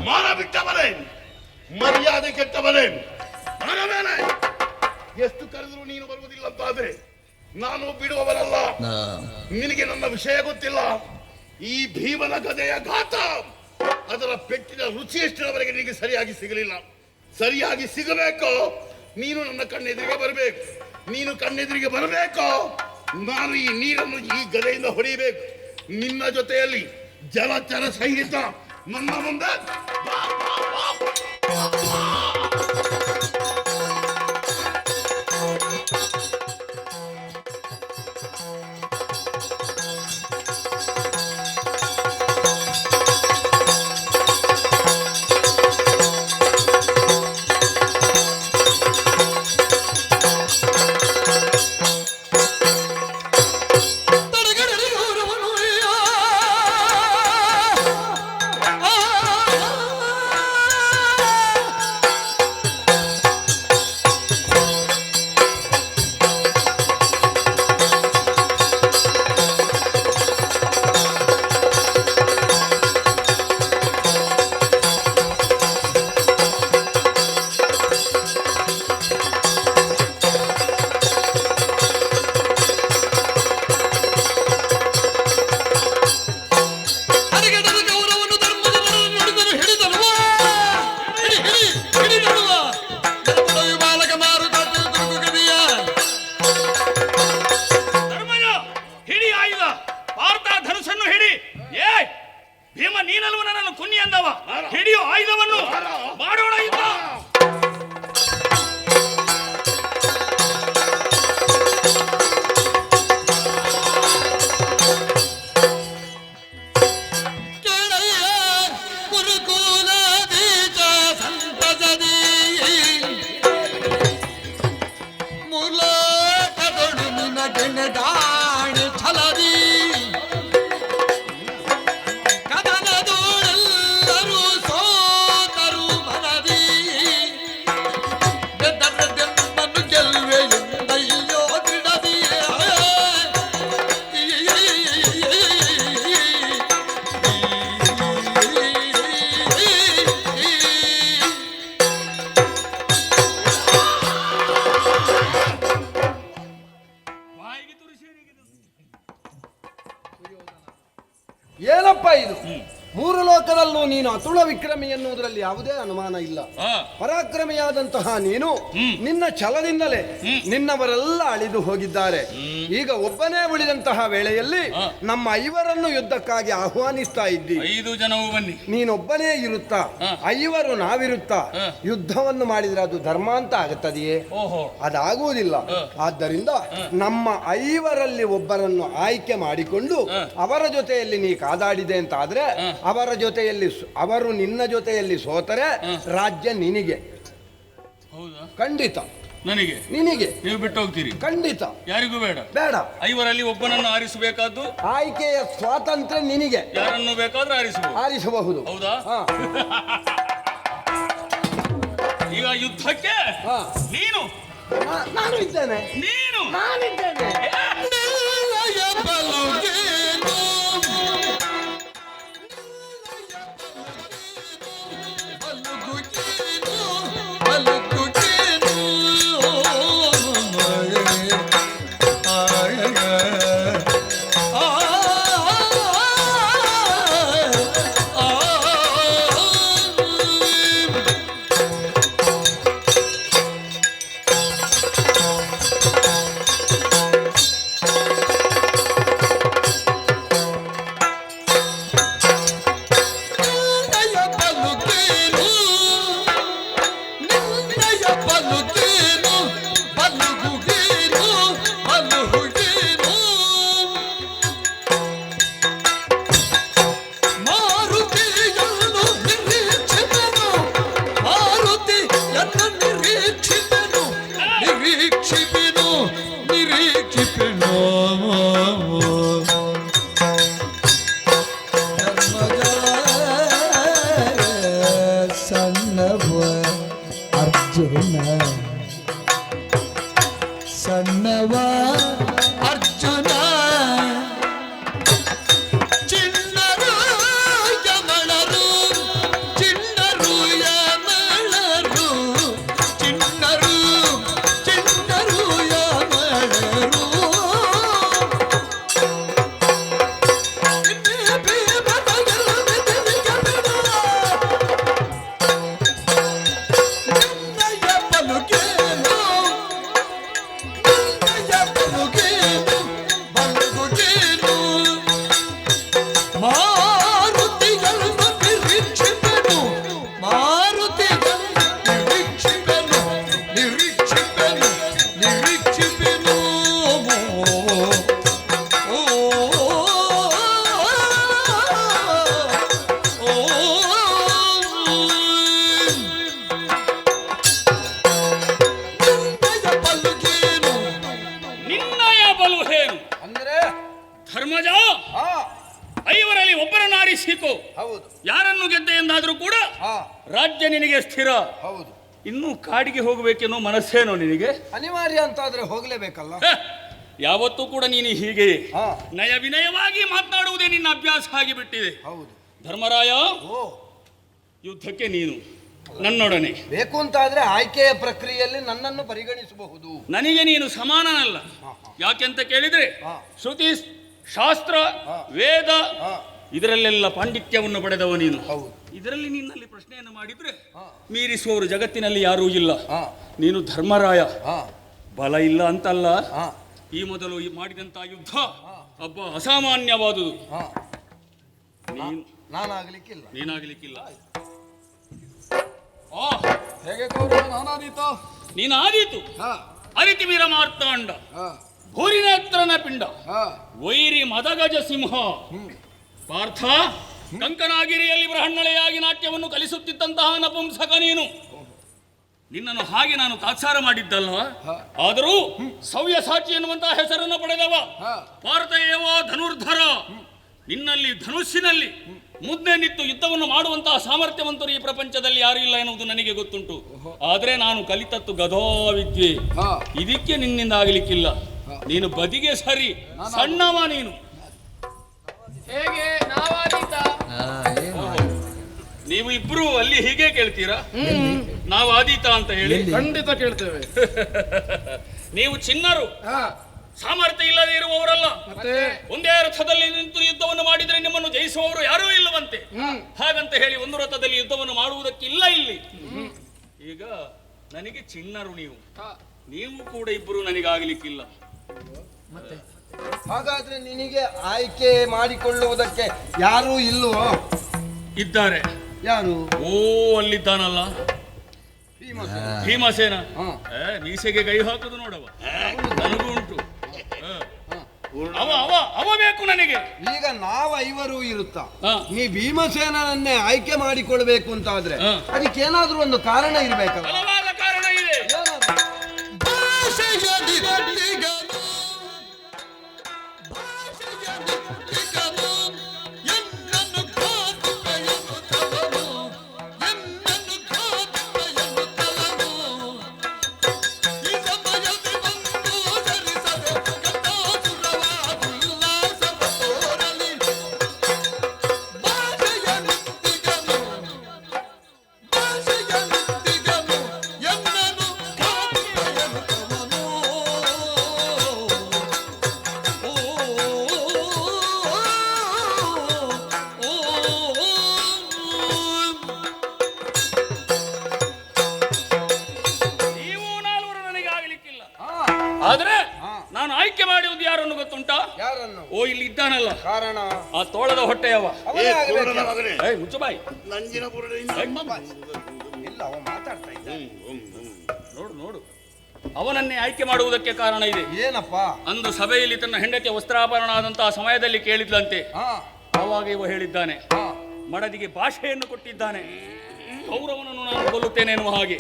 ಮಾನ ಬಿಟ್ಟವನೇ, ಮರ್ಯಾದೆ ಕೆಟ್ಟವನೇ. ಎಷ್ಟು ಕರೆದ್ರು ನೀನು ಬರುವುದಿಲ್ಲ ಅಂತಾದ್ರೆ ನಾನು ಬಿಡುವವರಲ್ಲ. ನಿನಗೆ ನನ್ನ ವಿಷಯ ಗೊತ್ತಿಲ್ಲ. ಈ ಭೀಮನ ಗದೆಯ ಘಾತ, ಅದರ ಪೆಟ್ಟಿನ ರುಚಿ ಎಷ್ಟರವರೆಗೆ ನಿನಗೆ ಸರಿಯಾಗಿ ಸಿಗಲಿಲ್ಲ. ಸರಿಯಾಗಿ ಸಿಗಬೇಕು. ನೀನು ನನ್ನ ಕಣ್ಣೆದುರಿಗೆ ಬರಬೇಕು. ನೀನು ಕಣ್ಣೆದುರಿಗೆ ಬರಬೇಕು. ನಾನು ಈ ನೀರನ್ನು ಈ ಗದೆಯಿಂದ ಹೊಡೆಯಬೇಕು. ನಿನ್ನ ಜೊತೆಯಲ್ಲಿ ಜಲಚರ ಸಹಿತ ನನ್ನ ಮುಂದೆ ಏನಪ್ಪ ಇದು? ಮೂರು ಲೋಕದಲ್ಲೂ ನೀನು ಅತುಳ ವಿಕ್ರಮಿ ಎನ್ನುವುದರಲ್ಲಿ ಯಾವುದೇ ಅನುಮಾನ ಇಲ್ಲ. ಪರಾಕ್ರಮಿಯಾದಂತಹ ನೀನು ನಿನ್ನ ಛಲದಿಂದಲೇ ನಿನ್ನವರೆಲ್ಲ ಅಳಿದು ಹೋಗಿದ್ದಾರೆ. ಈಗ ಒಬ್ಬನೇ ಉಳಿದಂತಹ ವೇಳೆಯಲ್ಲಿ ನಮ್ಮ 5 ಯುದ್ಧಕ್ಕಾಗಿ ಆಹ್ವಾನಿಸ್ತಾ ಇದ್ದಿ. 5 ಜನವು ಬನ್ನಿ, ನೀನೊಬ್ಬನೇ ಇರುತ್ತಾ 5 ನಾವಿರುತ್ತಾ ಯುದ್ಧವನ್ನು ಮಾಡಿದ್ರೆ ಅದು ಧರ್ಮ ಅಂತ ಆಗುತ್ತದೆಯೇ? ಅದಾಗುವುದಿಲ್ಲ. ಆದ್ದರಿಂದ ನಮ್ಮ 5ರಲ್ಲಿ ಒಬ್ಬರನ್ನು ಆಯ್ಕೆ ಮಾಡಿಕೊಂಡು ಅವರ ಜೊತೆಯಲ್ಲಿ ನೀ ಕಾದಾಡಿದೆ ಅಂತ ಆದ್ರೆ ಅವರ ಜೊತೆಯಲ್ಲಿ ಅವರು ನಿನ್ನ ಜೊತೆಯಲ್ಲಿ ಸೋತರೆ ರಾಜ್ಯ ನಿನಗೆ. ಹೌದಾ? ಖಂಡಿತ ನನಗೆ, ನಿನಗೆ. ನೀವು ಬಿಟ್ಟು ಹೋಗ್ತೀರಿ? ಖಂಡಿತ. ಯಾರಿಗೂ ಬೇಡ. ಬೇಡ. 5ರಲ್ಲಿ ಒಬ್ಬನನ್ನು ಆರಿಸಬೇಕಾದ್ದು ಆಯ್ಕೆಯ ಸ್ವಾತಂತ್ರ್ಯ ನಿನಗೆ. ಯಾರನ್ನು ಬೇಕಾದ್ರೂ ಆರಿಸಬಹುದು. ಹೌದಾ? ಈಗ ಯುದ್ಧಕ್ಕೆ ನೀನು, ನಾನು ಇದ್ದೇನೆ. ನೀನು, ನಾನಿದ್ದೇನೆ. ಸಣ್ಣವ ಅರ್ಜುನ ಚಿಣ್ಣರು ಯಮಳರು, ಚಿಣ್ಣರು ಯಮಳರು, ಚಿಣ್ಣರು ಚಿಣ್ಣರು ಯಮಳರು. ಧರ್ಮಜ, 5ರಲ್ಲಿ ಒಬ್ಬರನ್ನು ಆರಿಸಿಕೋ. ಯಾರನ್ನು ಗೆದ್ದೆ ಎಂದಾದ್ರೂ ಕೂಡ ರಾಜ್ಯ ನಿನಗೆ ಸ್ಥಿರ. ಹೌದು. ಇನ್ನು ಕಾಡಿಗೆ ಹೋಗಬೇಕೆನ್ನೋ ಮನಸ್ಸೇನೋ ನಿನಗೆ? ಅನಿವಾರ್ಯ ಅಂತಾದ್ರೆ ಹೋಗ್ಲೇಬೇಕಲ್ಲ. ಯಾವತ್ತೂ ಕೂಡ ನೀನು ಹೀಗೆ ನಯ ವಿನಯವಾಗಿ ಮಾತನಾಡುವುದೇ ನಿನ್ನ ಅಭ್ಯಾಸ ಆಗಿಬಿಟ್ಟಿದೆ. ಹೌದು. ಧರ್ಮರಾಯ, ಯುದ್ಧಕ್ಕೆ ನೀನು ನನ್ನೊಡನೆ ಬೇಕು ಅಂತಾದ್ರೆ ಆಯ್ಕೆಯ ಪ್ರಕ್ರಿಯೆಯಲ್ಲಿ ನನ್ನನ್ನು ಪರಿಗಣಿಸಬಹುದು. ನನಗೆ ನೀನು ಸಮಾನನಲ್ಲ. ಯಾಕೆಂತ ಕೇಳಿದ್ರೆ ಶ್ರುತಿ, ಶಾಸ್ತ್ರ, ವೇದ ಇದರಲ್ಲೆಲ್ಲ ಪಾಂಡಿತ್ಯವನ್ನು ಪಡೆದವ ನೀನು. ಇದರಲ್ಲಿ ನಿನ್ನಲ್ಲಿ ಪ್ರಶ್ನೆಯನ್ನು ಮಾಡಿದ್ರೆ ಮೀರಿಸುವವರು ಜಗತ್ತಿನಲ್ಲಿ ಯಾರೂ ಇಲ್ಲ. ನೀನು ಧರ್ಮರಾಯ. ಬಲ ಇಲ್ಲ ಅಂತಲ್ಲ, ಈ ಮೊದಲು ಮಾಡಿದಂತ ಯುದ್ಧ ಒಬ್ಬ ಅಸಾಮಾನ್ಯವಾದುದು. ನಾನಾಗಲಿಕ್ಕಿಲ್ಲ. ನೀನಾಗಲಿಕ್ಕಿಲ್ಲ. ಹೇಗೆ ಕೌರವ ನಾನಾದೀತ? ನೀನಾದೀತು. ಅರಿತಿ ವೀರ ಮಾರ್ತಾಂಡ, ಭೂರಿನೇತ್ರನ ಪಿಂಡ, ವೈರಿ ಮದಗಜ ಸಿಂಹ. ಪಾರ್ಥ, ಕಂಕನಾಗಿರಿಯಲ್ಲಿ ಬೃಹನ್ನಳೆಯಾಗಿ ನಾಟ್ಯವನ್ನು ಕಲಿಸುತ್ತಿದ್ದಂತಹ ನಪುಂಸಕ ನೀನು. ನಿನ್ನನ್ನು ಹಾಗೆ ನಾನು ತಾತ್ಸಾರ ಮಾಡಿದ್ದಲ್ಲ. ಆದರೂ ಸವ್ಯಸಾಚಿ ಎನ್ನುವಂತಹ ಹೆಸರನ್ನು ಪಡೆದವ. ಪಾರ್ಥಯೇವ ಧನುರ್ಧರ. ನಿನ್ನಲ್ಲಿ ಧನುಸ್ಸಿನಲ್ಲಿ ಮುದ್ದೆ ನಿತ್ತು ಯುದ್ಧವನ್ನು ಮಾಡುವಂತಹ ಸಾಮರ್ಥ್ಯವಂತರು ಈ ಪ್ರಪಂಚದಲ್ಲಿ ಯಾರು ಇಲ್ಲ ಎನ್ನುವುದು ನನಗೆ ಗೊತ್ತುಂಟು. ಆದರೆ ನಾನು ಕಲಿತತ್ತು ಗದಾವಿದ್ಯೆ. ಇದಕ್ಕೆ ನಿನ್ನಿಂದ ಆಗಲಿಕ್ಕಿಲ್ಲ. ನೀನು ಬದಿಗೆ ಸರಿ, ಸಣ್ಣವ ನೀನು. ಹೇಗೆ ನಾವಾದೀತ? ನೀವು ಇಬ್ರು ಅಲ್ಲಿ ಹೀಗೆ ಕೇಳ್ತೀರಾ? ನಾವು ಆದೀತ ಅಂತ ಹೇಳಿ ಖಂಡಿತ ಕೇಳ್ತೇವೆ. ನೀವು ಚಿನ್ನರು, ಸಾಮರ್ಥ್ಯ ಇಲ್ಲದೆ ಇರುವವರಲ್ಲ. ಒಂದೇ ರಥದಲ್ಲಿ ನಿಂತು ಯುದ್ಧವನ್ನು ಮಾಡಿದರೆ ನಿಮ್ಮನ್ನು ಜಯಿಸುವವರು ಯಾರೂ ಇಲ್ಲವಂತೆ. ಹಾಗಂತ ಹೇಳಿ ಒಂದು ರಥದಲ್ಲಿ ಯುದ್ಧವನ್ನು ಮಾಡುವುದಕ್ಕಿಲ್ಲ ಇಲ್ಲಿ. ಈಗ ನನಗೆ ಚಿನ್ನರು ನೀವು ಕೂಡ ಇಬ್ಬರು ನನಗಾಗಲಿಕ್ಕಿಲ್ಲ. ಹಾಗಾದ್ರೆ ನಿನಗೆ ಆಯ್ಕೆ ಮಾಡಿಕೊಳ್ಳುವುದಕ್ಕೆ ಯಾರೂ ಇಲ್ವೋ? ಇದ್ದಾರೆ. ಯಾರು? ಓ, ಅಲ್ಲಿದ್ದಾನಲ್ಲ ಭೀಮಸೇನ. ಮೀಸೆಗೆ ಕೈ ಹಾಕುದು ನೋಡವ, ನನಗೂ ಉಂಟು. ಅವ ಅವ ಅವ ಬೇಕು ನನಗೆ. ಈಗ ನಾವು ಐವರು ಇರುತ್ತಾ, ನೀ ಭೀಮಸೇನನ್ನೇ ಆಯ್ಕೆ ಮಾಡಿಕೊಳ್ಬೇಕು ಅಂತಾದ್ರೆ ಅದಕ್ಕೇನಾದ್ರೂ ಒಂದು ಕಾರಣ ಇರ್ಬೇಕಲ್ಲ? ಬಲವಾದ ಕಾರಣ ಇದೆ. ಆದ್ರೆ ನಾನು ಆಯ್ಕೆ ಮಾಡುವುದು ಯಾರನ್ನು ಗೊತ್ತುಂಟಾ? ಯಾರನ್ನು? ಓ, ಇಲ್ಲಿ ಇದ್ದಾನಲ್ಲ, ಕಾರಣ ಆ ತೋಳದ ಹೊಟ್ಟೆಯವ. ಮುಚ್ಚಬಾಯಿ, ನೋಡು ನೋಡು, ಅವನನ್ನೇ ಆಯ್ಕೆ ಮಾಡುವುದಕ್ಕೆ ಕಾರಣ ಇದೆ. ಏನಪ್ಪ? ಅಂದು ಸಭೆಯಲ್ಲಿ ತನ್ನ ಹೆಂಡತಿಯ ವಸ್ತ್ರಾಭರಣ ಆದಂತಹ ಸಮಯದಲ್ಲಿ ಕೇಳಿದ್ಲಂತೆ. ಆವಾಗ ಇವ ಹೇಳಿದ್ದಾನೆ, ಮಡದಿಗೆ ಭಾಷೆಯನ್ನು ಕೊಟ್ಟಿದ್ದಾನೆ, ಕೌರವನನ್ನು ನಾನು ಕೊಲ್ಲುತ್ತೇನೆ ಎನ್ನುವ ಹಾಗೆ.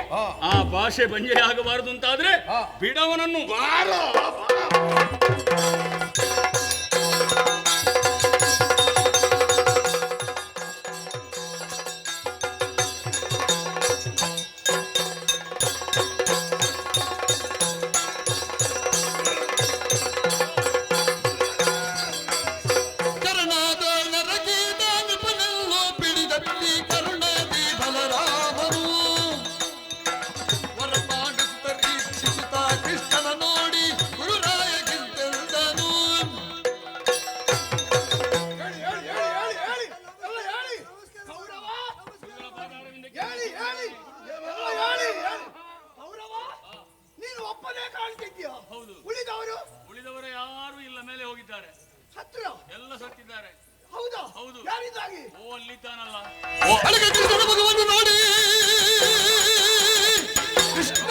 ಆ ಭಾಷೆ ಬಂಜೆಯಾಗಬಾರದು ಅಂತಾದ್ರೆ ಬಿಡವನನ್ನು. ಉಳಿದವರು ಯಾರು ಇಲ್ಲ, ಮೇಲೆ ಹೋಗಿದ್ದಾರೆ. ಎಲ್ಲ ಸತ್ತಿದ್ದಾರೆ. ಹೌದು. ಓ, ಅಲ್ಲಿದ್ದಾನಲ್ಲ. ಭಗವನ್ನು ನೋಡಿ ಕೃಷ್ಣ.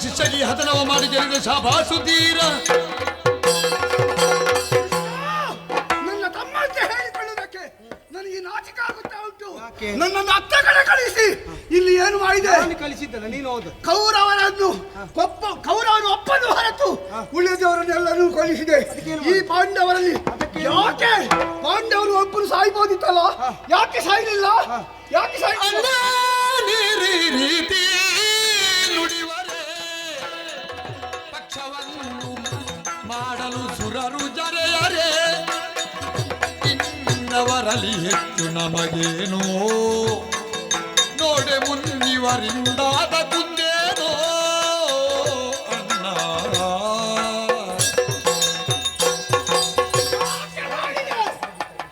ಶಿಷ್ಯಗಿ ಹತನವ ಮಾಡಿ ಗೆಲ್ಲಿದ ಶಾಬಾಸುದ್ದೀರ. ನನ್ನ ತಮ್ಮ ಅಂತ ಹೇಳಿಕೊಳ್ಳುವುದಕ್ಕೆ ನನಗೆ ನಾಚಿಕೆ ಆಗುತ್ತಾ ಉಂಟು. ನನ್ನನ್ನು ಅತ್ತ ಕಡೆ ಕಳಿಸಿ ಇಲ್ಲಿ ಏನು ಮಾಡಿದೆ? ಕಳಿಸಿದ್ದಲ್ಲ ನೀನು. ಹೌದು, ಕೌರವನು ಒಪ್ಪನ್ನು ಹೊರತು ಉಳಿದವರನ್ನೆಲ್ಲರೂ ಕೊಲಿಸಿದೆ. ಈ ಪಾಂಡವರಲ್ಲಿ ಯಾಕೆ ಪಾಂಡವರು ಒಬ್ಬರು ಸಾಯ್ಬೋದಿತ್ತಲ್ಲ, ಯಾಕೆ ಸಾಯಲಿಲ್ಲ? ರೀತಿ ನುಡಿವರೆ ಪಕ್ಷವನ್ನು ಮಾಡಲು ಸುರರು ಜರೆಯರೆ, ಇನ್ನವರಲ್ಲಿ ಹೆಚ್ಚು ನಮಗೇನೋ ನೋಡೆ ಮುನ್ನಿವರಿಂದಾದ ಕುಂದೇನೋ ಅಣ್ಣ.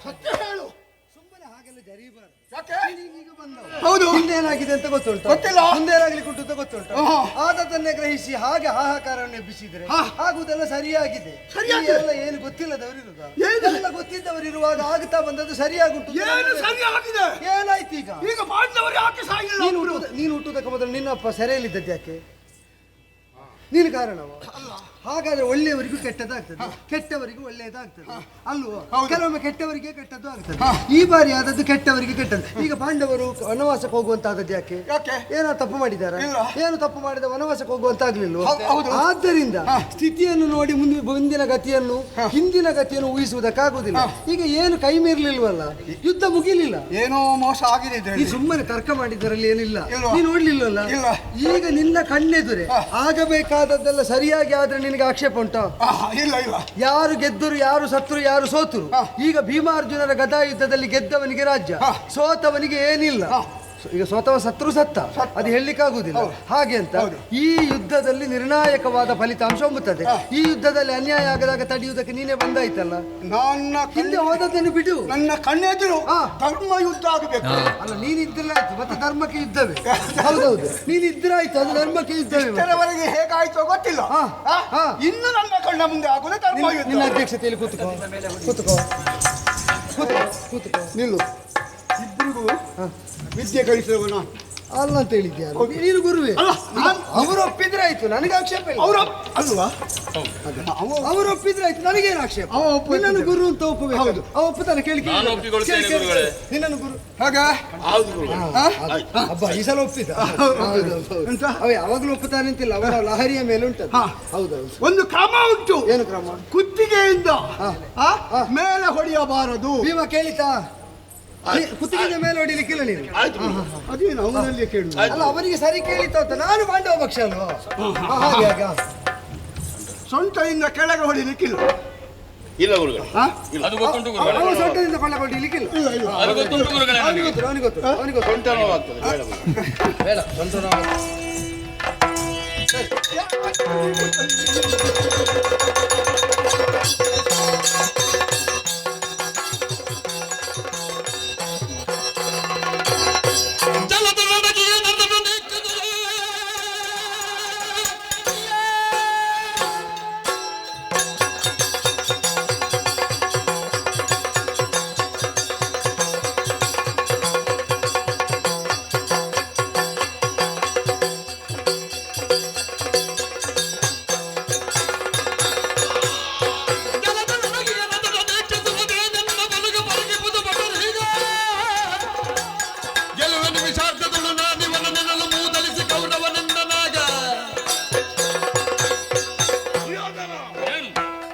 ಸತ್ಯ ಹೇಳು. ಸುಮ್ಮನೆ ಹಾಗೆಲ್ಲ ಜರೀಬಾರ್ದು. ಹೌದು, ಹಿಂದೇನಾಗಿದೆ ಅಂತ ಗೊತ್ತುಂಟು? ಗೊತ್ತಿಲ್ಲ. ಮುಂದೇನಾಗ್ಲಿಕ್ಕೆ ಉಂಟು ಅಂತ ಗೊತ್ತುಂಟು? ಆದದನ್ನೇ ಗ್ರಹಿಸಿ ಹಾಗೆ ಹಾಹಾಕಾರವನ್ನು ಎಬ್ಬಿಸಿದ್ರೆ ಆಗುದೆಲ್ಲ ಸರಿಯಾಗಿದೆ. ಎಲ್ಲ ಏನು ಗೊತ್ತಿಲ್ಲದವರು ಇರುದ, ಎಲ್ಲ ಗೊತ್ತಿದ್ದವರು ಇರುವಾಗ ಆಗುತ್ತಾ ಬಂದದ್ದು ಸರಿಯಾಗುಂಟು. ಏನು ಸರಿಯಾಗಿದೆ? ಏನಾಯ್ತು ಈಗ? ಈಗ ಪಾಂಡವರು ಯಾಕೆ ಸಾಗಿಲ್ಲ? ನೀನು ಹುಟ್ಟುವುದಕ್ಕೆ ಮೊದಲು ನಿನ್ನಪ್ಪ ಸೆರೆಯಲ್ಲಿದ್ದದ್ದು ಯಾಕೆ? ನೀನು ಕಾರಣವ? ಹಾಗಾದ್ರೆ ಒಳ್ಳೆಯವರಿಗೂ ಕೆಟ್ಟದಾಗ್ತದೆ, ಕೆಟ್ಟವರಿಗೂ ಒಳ್ಳೆಯದಾಗ್ತದೆ ಅಲ್ವೋ? ಕೆಲವೊಮ್ಮೆ ಕೆಟ್ಟವರಿಗೆ ಕೆಟ್ಟದ್ದು ಆಗ್ತದೆ. ಈ ಬಾರಿ ಆದದ್ದು ಕೆಟ್ಟವರಿಗೆ ಕೆಟ್ಟದ್ದು. ಈಗ ಪಾಂಡವರು ವನವಾಸಕ್ಕೆ ಹೋಗುವಂತಾದದ್ದು ಯಾಕೆ? ಏನೋ ತಪ್ಪು ಮಾಡಿದ್ದಾರೆ? ಏನು ತಪ್ಪು ಮಾಡಿದ ವನವಾಸಕ್ಕೆ ಹೋಗುವಂತಾಗ್ಲಿಲ್ವ? ಆದ್ದರಿಂದ ಸ್ಥಿತಿಯನ್ನು ನೋಡಿ ಮುಂದಿನ ಗತಿಯನ್ನು ಹಿಂದಿನ ಗತಿಯನ್ನು ಊಹಿಸುವುದಕ್ಕಾಗುವುದಿಲ್ಲ. ಈಗ ಏನು ಕೈ ಮೀರ್ಲಿಲ್ವಲ್ಲ, ಯುದ್ಧ ಮುಗಿಲಿಲ್ಲ, ಏನೋ ಮೋಸ ಆಗಿದೆ. ನೀ ಸುಮ್ಮನೆ ತರ್ಕ ಮಾಡಿದ್ದರಲ್ಲಿ ಏನಿಲ್ಲ, ನೀ ನೋಡ್ಲಿಲ್ವಲ್ಲ? ಈಗ ನಿನ್ನ ಕಣ್ಣೆದುರೆ ಆಗಬೇಕಾದದ್ದೆಲ್ಲ ಸರಿಯಾಗಿ ಆದ್ರೆ ನಿನಗೆ ಆಕ್ಷೇಪ ಉಂಟಾ? ಇಲ್ಲ ಇಲ್ಲ. ಯಾರು ಗೆದ್ದರು, ಯಾರು ಸತ್ರು, ಯಾರು ಸೋತರು. ಈಗ ಭೀಮಾರ್ಜುನರ ಗದಾ ಯುದ್ಧದಲ್ಲಿ ಗೆದ್ದವನಿಗೆ ರಾಜ್ಯ, ಸೋತವನಿಗೆ ಏನಿಲ್ಲ. ಈಗ ಸೋತವ ಸತ್ರು ಸತ್ತ, ಅದು ಹೇಳಲಿಕ್ಕಾಗುವುದಿಲ್ಲ. ಹಾಗೆ ಅಂತ ಈ ಯುದ್ಧದಲ್ಲಿ ನಿರ್ಣಾಯಕವಾದ ಫಲಿತಾಂಶ ಹೊಂದುತ್ತದೆ. ಈ ಯುದ್ಧದಲ್ಲಿ ಅನ್ಯಾಯ ಆಗದಾಗ ತಡೆಯುವುದಕ್ಕೆ ನೀನೇ ಬಂದಾಯ್ತಲ್ಲ. ನನ್ನ ಹಿಂದೆ ಹೋದದ್ದನ್ನು ಬಿಡು. ನನ್ನ ಕಣ್ಣೆದುರು ಧರ್ಮ ಯುದ್ಧ ಆಗಬೇಕು. ಅಲ್ಲ, ನೀನಿದ್ರೆ ಆಯ್ತು, ಮತ್ತೆ ಧರ್ಮಕ್ಕೆ ಯುದ್ಧವೇ. ಹೌದೌದು, ನೀನಿದ್ರಾಯ್ತು, ಅದು ಧರ್ಮಕ್ಕೆ ಯುದ್ಧವೇ. ಇಷ್ಟರವರೆಗೆ ಹೇಗಾಯ್ತೋ ಗೊತ್ತಿಲ್ಲ. ಇನ್ನು ನನ್ನ ಕಣ್ಣ ಮುಂದೆ ಆಗುದೇ ಧರ್ಮ ಯುದ್ಧ. ನಿನ್ನ ಅಧ್ಯಕ್ಷತೆಯಲ್ಲಿ ಕೂತ್ಕೋ, ಕೂತ್ಕೋ, ಕೂತ್ಕೋ, ನಿಲ್ಲು. ಇಬ್ಬರಿಗೂ ವಿದ್ಯೆ ಕಲಿಸಿದವನ ಅಲ್ಲ ಅಂತ ಹೇಳಿದ್ಯಾರು? ನೀನು ಗುರುವೇ. ಅವರು ಒಪ್ಪಿದ್ರೆ ಆಯ್ತು, ನನಗೆ ಆಕ್ಷೇಪ ಇಲ್ಲ. ಅವರು ಅಲ್ವಾ? ಅವರು ಒಪ್ಪಿದ್ರೆ ಆಯ್ತು, ನನಗೇನು ಆಕ್ಷೇಪ? ನಿನ್ನನ್ನು ಗುರು ಅಂತ ಒಪ್ಪಬೇಕು. ಹೌದು, ಅವ ಒಪ್ಪುತ್ತಾನೆ. ಕೇಳಿ ನಿನ್ನನ್ನು ಗುರು ಹಾಗೆ ಹಬ್ಬ ಈ ಸಲ ಒಪ್ಪಿದ. ಅವ ಯಾವಾಗಲೂ ಒಪ್ಪುತ್ತಾನೆ ಅಂತಿಲ್ಲ, ಅವರ ಲಹರಿಯ ಮೇಲೆ ಉಂಟು. ಹೌದೌದು, ಒಂದು ಕ್ರಮ ಉಂಟು. ಏನು ಕ್ರಮ? ಕುತ್ತಿಗೆಯಿಂದ ಮೇಲೆ ಹೊಡೆಯಬಾರದು. ಭೀಮ ಕೇಳಿತಾ? ಕುತ್ತಿಗೆಯ ಮೇಲೆ ಹೊಡಿಲಿಕ್ಕಿಲ್ಲ ನೀನು. ಅದೇನು ಅವನಲ್ಲಿ ಕೇಳು. ಅಲ್ಲ, ಅವರಿಗೆ ಸರಿ ಕೇಳಿತಾ ಅಂತ. ನಾನು ಪಾಂಡವ ಪಕ್ಷ ಅಲ್ವಾ? ಹಾಗೆ ಸೊಂಟದಿಂದ ಕೆಳಗೆ ಹೊಡಿಲಿಕ್ಕಿಲ್ಲ. ಇಲ್ಲ ಗುರುಗಳು, ಅದು ಗೊತ್ತುಂಟು ಗುರುಗಳೇ. ಅವ ಸೊಂಟದಿಂದ ಕೊಳ್ಳ ಹೊಡಿಲಿಕ್ಕಿಲ್ಲ. ಅದು ಗೊತ್ತುಂಟು ಗುರುಗಳೇ. ಅವನಿಗೆ ಗೊತ್ತು, ಅವನಿಗೆ ಗೊತ್ತು, ಅವನಿಗೆ ಗೊತ್ತು. ಸೊಂಟ ನೋವಾಗ್ತದೆ, ಬೇಡ ಗುರು. ಬೇಡ, ಸೊಂಟ ನೋವು.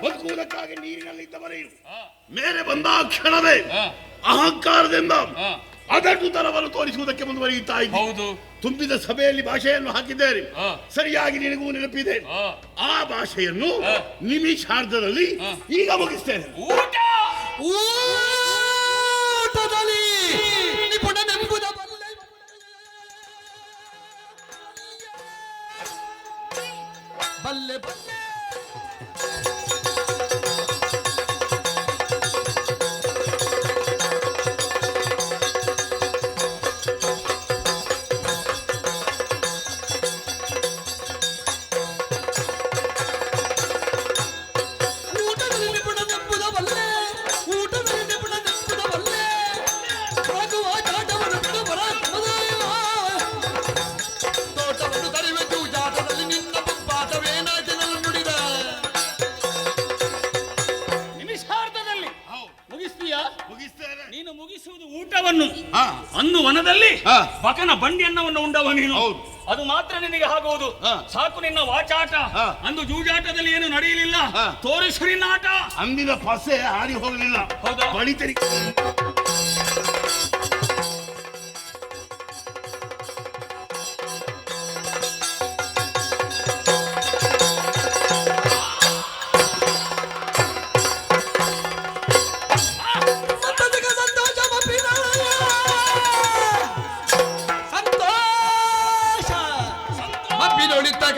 ಬದುಕುವುದಕ್ಕಾಗಿ ನೀರಿನಲ್ಲಿದ್ದವರೇನು ಮೇಲೆ ಬಂದ ಕ್ಷಣವೇ ಅಹಂಕಾರದಿಂದ ಅದಟುತನವನ್ನು ತೋರಿಸುವುದಕ್ಕೆ ಮುಂದುವರಿಯುತ್ತಾ ಇದ್ದೆ. ತುಂಬಿದ ಸಭೆಯಲ್ಲಿ ಭಾಷೆಯನ್ನು ಹಾಕಿದ್ದೇನೆ, ಸರಿಯಾಗಿ ನಿನಗೂ ನೆನಪಿದೆ. ಆ ಭಾಷೆಯನ್ನು ನಿಮಿಷಾರ್ಧದಲ್ಲಿ ಈಗ ಮುಗಿಸ್ತೇನೆ. ಬಲ್ಲೆ ಬಲ್ಲೆ ನೀನು ಮುಗಿಸುವುದು ಊಟವನ್ನು. ಅಂದು ವನದಲ್ಲಿ ಬಕನ ಬಂಡಿ ಅನ್ನವನ್ನು ಉಂಡವ ನೀನು. ಅದು ಮಾತ್ರ ನಿನಗೆ ಆಗುವುದು. ಸಾಕು ನಿನ್ನ ವಾಚಾಟ. ಅಂದು ಜೂಜಾಟದಲ್ಲಿ ಏನು ನಡೆಯಲಿಲ್ಲ, ತೋರಿಸು ನಿನ್ನ ಆಟ. ಅಂದಿನ ಪಸೆ ಹಾರಿ ಹೋಗಲಿಲ್ಲ. ಹೌದಾ? ಬಳಿತರಿ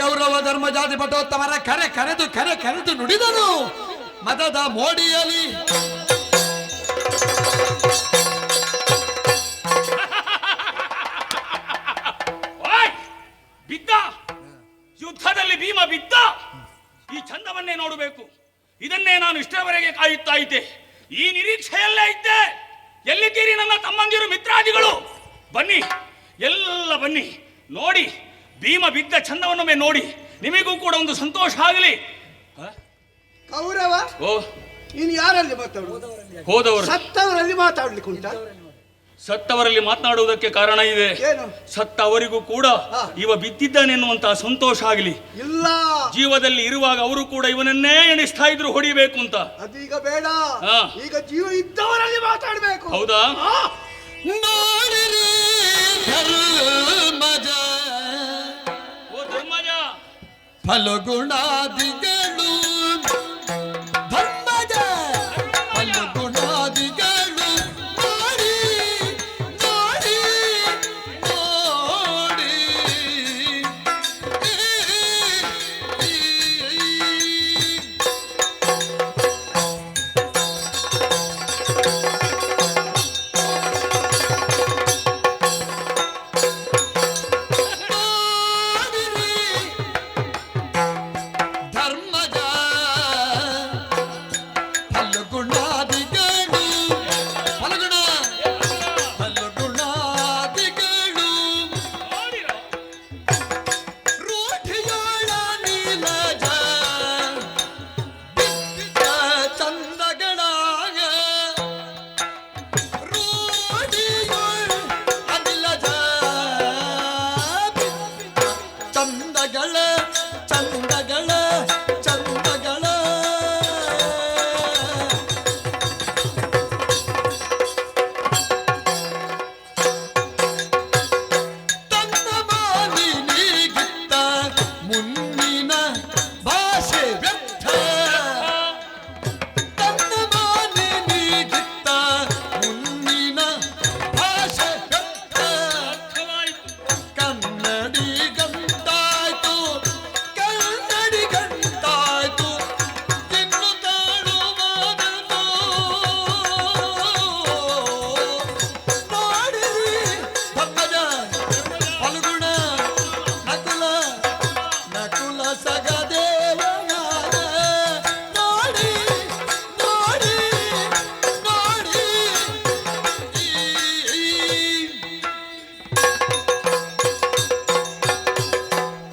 ಗೌರವ ಧರ್ಮ ಜಾತಿ ಪಟೋತ್ತಮರ ಕರೆ ಕರೆದು ನುಡಿದನು ಮದದ ಮೋಡಿಯಲಿ. ಬಿದ್ದ ಯುದ್ಧದಲ್ಲಿ ಭೀಮ ಬಿದ್ದ. ಈ ಚಂದವನ್ನೇ ನೋಡಬೇಕು. ಇದನ್ನೇ ನಾನು ಇಷ್ಟರವರೆಗೆ ಕಾಯುತ್ತಾ ಇದ್ದೆ. ಈ ನಿರೀಕ್ಷೆಯಲ್ಲೇ ಇದ್ದೆ. ಎಲ್ಲಿದ್ದೀರಿ ನನ್ನ ತಮ್ಮಂದಿರು, ಮಿತ್ರಾದಿಗಳು? ಬನ್ನಿ, ಎಲ್ಲ ಬನ್ನಿ, ನೋಡಿ ಭೀಮ ಬಿದ್ದ ಚಂದವನ್ನೊಮ್ಮೆ ನೋಡಿ. ನಿಮಗೂ ಕೂಡ ಒಂದು ಸಂತೋಷ ಆಗಲಿ. ಕೌರವ ಓ ಇನ್ನು ಯಾರಲ್ಲಿ ಮಾತಾಡುವುದು? ಹೋದವರು ಸತ್ತವರಲ್ಲಿ ಮಾತಾಡ್ಲಿಕ್ಕೆ ಉಂಟಾ? ಸತ್ತವರಲ್ಲಿ ಮಾತನಾಡುವುದಕ್ಕೆ ಕಾರಣ ಇದೆ. ಏನು? ಸತ್ತವರಿಗೂ ಕೂಡ ಇವ ಬಿದ್ದಿದ್ದಾನೆನ್ನುವಂತಹ ಸಂತೋಷ ಆಗಲಿ. ಇಲ್ಲ, ಜೀವದಲ್ಲಿ ಇರುವಾಗ ಅವರು ಕೂಡ ಇವನನ್ನೇ ಎಣಿಸ್ತಾ ಇದ್ರು ಹೊಡಿಬೇಕು ಅಂತ. ಅದೀಗ ಬೇಡ. ಹಾ. ಈಗ ಜೀವ ಇದ್ದವರಲ್ಲಿ ಮಾತಾಡ್ಬೇಕು. ಹೌದಾ? ನೋಡಿರಿ ಧರ್ಮಜ ಓ ಧರ್ಮಜ, ಫಲಗುಣಾದಿಗಳು ಧರ್ಮಜ ಫಲಗುಣಾದಿಗಳು ನೋಡಿ ನೋಡಿ ನೋಡಿ ಧರ್ಮಜ ಫಲಗುಣಾದಿಗಳು ಫಲಗುಣ ಫಲಗುಣಾದಿಗಳು ರೂಢಿಯೋಳ ನೀಲಜ ಬಿದ್ದ ಚಂದಗಳಾಗ ರೂಢಿಯೋಳ ಅನಿಲಜ ಬಿದ್ದ ಚಂದಗಳ ಚಂದಗಳ ಚಂದಗಳ ತನ್ನ ಮಾಲಿನಿಗಿತ್ತ ಮುನ್ನಿನ ಭಾಷೆ ವ್ಯರ್ಥ ತನ್ನ ಮಾಲಿನಿಗಿತ್ತ ಮುನ್ನಿನ ಭಾಷೆ ವ್ಯರ್ಥ ಕನ್ನಡಿಗಂತಾಯ್ತು ಕನ್ನಡಿಗಂತಾಯ್ತು ಇನ್ನು ತಾಳುವುದನ್ನು ನೋಡಿರಿ ಧರ್ಮಜ ಫಲ್ಗುಣ ನಕುಲ ನಕುಲ ಸಗದೇವನಾದ ನೋಡಿ ನೋಡಿ ನೋಡಿ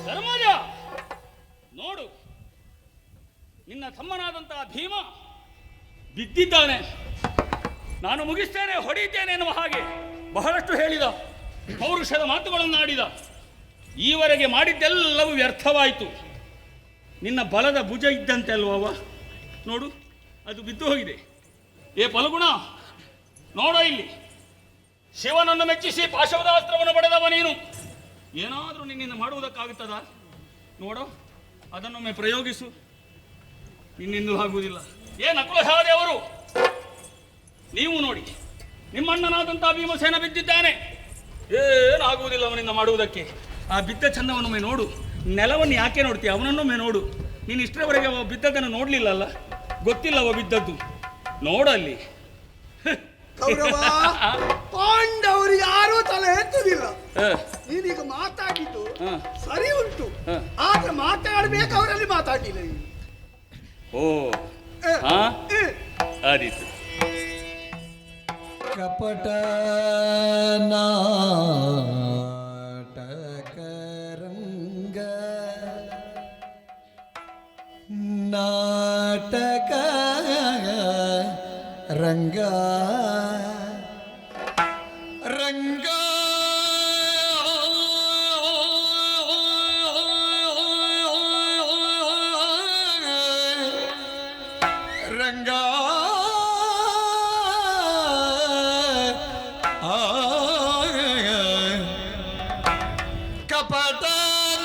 ಧರ್ಮಜ ನೋಡು, ನಿನ್ನ ತಮ್ಮನಾದಂತಹ ಭೀಮ ಬಿದ್ದಿದ್ದಾನೆ. ನಾನು ಮುಗಿಸ್ತೇನೆ, ಹೊಡಿತೇನೆ ಎನ್ನುವ ಹಾಗೆ ಬಹಳಷ್ಟು ಹೇಳಿದ, ಪೌರುಷದ ಮಾತುಗಳನ್ನು ಆಡಿದ. ಈವರೆಗೆ ಮಾಡಿದ್ದೆಲ್ಲವೂ ವ್ಯರ್ಥವಾಯಿತು. ನಿನ್ನ ಬಲದ ಭುಜ ಇದ್ದಂತೆ ಅಲ್ವವ, ನೋಡು ಅದು ಬಿದ್ದು ಹೋಗಿದೆ. ಏ ಫಲ್ಗುಣ, ನೋಡೋ ಇಲ್ಲಿ, ಶಿವನನ್ನು ಮೆಚ್ಚಿಸಿ ಪಾಶವದಾಸ್ತ್ರವನ್ನು ಪಡೆದವ ನೀನು. ಏನಾದರೂ ನಿನ್ನಿಂದ ಮಾಡುವುದಕ್ಕಾಗುತ್ತದಾ? ನೋಡೋ, ಅದನ್ನೊಮ್ಮೆ ಪ್ರಯೋಗಿಸು. ನಿನ್ನಿಂದೂ ಆಗುವುದಿಲ್ಲ. ನಕುಲ ಸಹದೇವರು, ನೀವು ನೋಡಿ, ನಿಮ್ಮಣ್ಣನಾದಂತಹ ಭೀಮಸೇನ ಬಿದ್ದಿದ್ದಾನೆ. ಏನಾಗುವುದಿಲ್ಲ ಅವನಿಂದ ಮಾಡುವುದಕ್ಕೆ. ಆ ಬಿದ್ದ ಚಂದವನ್ನೊಮ್ಮೆ ನೋಡು. ನೆಲವನ್ನು ಯಾಕೆ ನೋಡ್ತೀಯ? ಅವನನ್ನೊಮ್ಮೆ ನೋಡು. ನೀನು ಇಷ್ಟರವರೆಗೆ ಅವ ಬಿದ್ದದನ್ನು ನೋಡ್ಲಿಲ್ಲಲ್ಲ, ಗೊತ್ತಿಲ್ಲ ಅವ ಬಿದ್ದದ್ದು. ನೋಡಲ್ಲಿ. ಕೌರವ, ಪಾಂಡವರು ಯಾರೂ ತಲೆ ಎತ್ತುದಿಲ್ಲ. ನೀನೀಗ ಮಾತಾಡಿದ್ದು ಸರಿ ಉಂಟು, ಆದ್ರೆ ಮಾತಾಡ್ಬೇಕು, ಅವರಲ್ಲಿ ಮಾತಾಡಿಲ್ಲ ನೀನು. ಓ ಆದೀತು. ಕಪಟ ನಾಟಕರಂಗ ನಾಟಕ ರಂಗ ರಂಗ ರಂಗ ಕಪಟ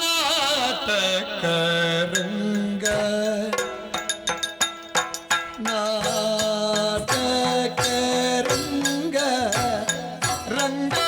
ನಾಟಕ ರಂಗ ನಾಟಕ ರಂಗ ರಂಗ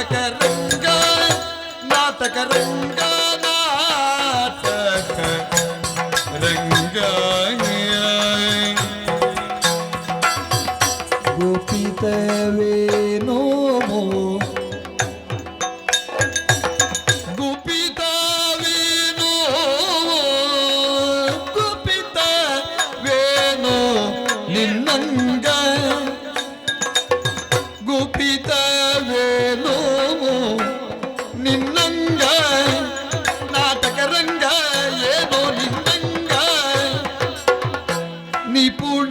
ನಾಟಕ ರಂಗ ನಾಟಕ ರಂಗ ನಾಟಕ ರಂಗ ಗುಪಿತವೇನೋ ಗುಪಿತವೇನೋ ಗುಪಿತವೇನೋ ನಿನ್ನಂಗ ಗುಪಿತವೇನೋ ನಿನ್ನಂಗ ನಾಟಕ ರಂಗ ಏನೋ ನಿನ್ನಂಗ ನಿಪುಣ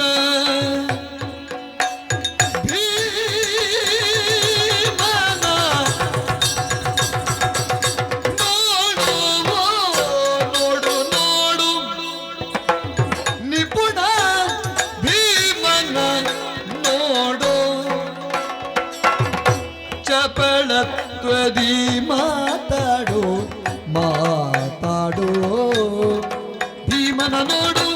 ಚಪಳತ್ವದಿ ಮಾತಾಡೋ ಮಾತಾಡೋ ಭೀಮನ ನೋಡು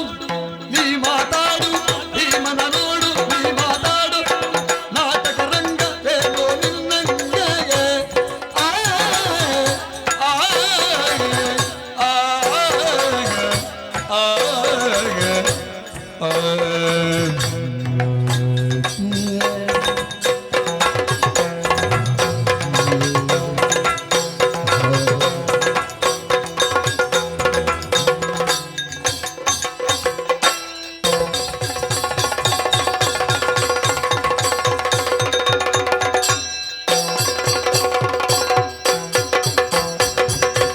ನೀ ಮಾತಾಡು ಭೀಮನ ನೋಡು ನೀ ಮಾತಾಡು ನಾಟಕ ರಂಗ ಬೇಕೋ ನಿನ್ನಂಗ ಆ ಆ ಆ ಆ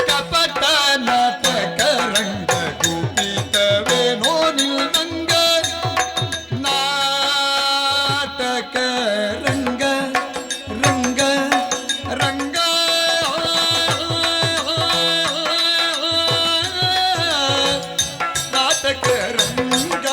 ಕಪಟ ನಾಟಕ ರಂಗ ಗುಪಿತವೇನೋ ನಿನ್ನಂಗ ನಾಟಕ ರಂಗ ರಂಗ ರಂಗ ನಾಟಕ ರಂಗ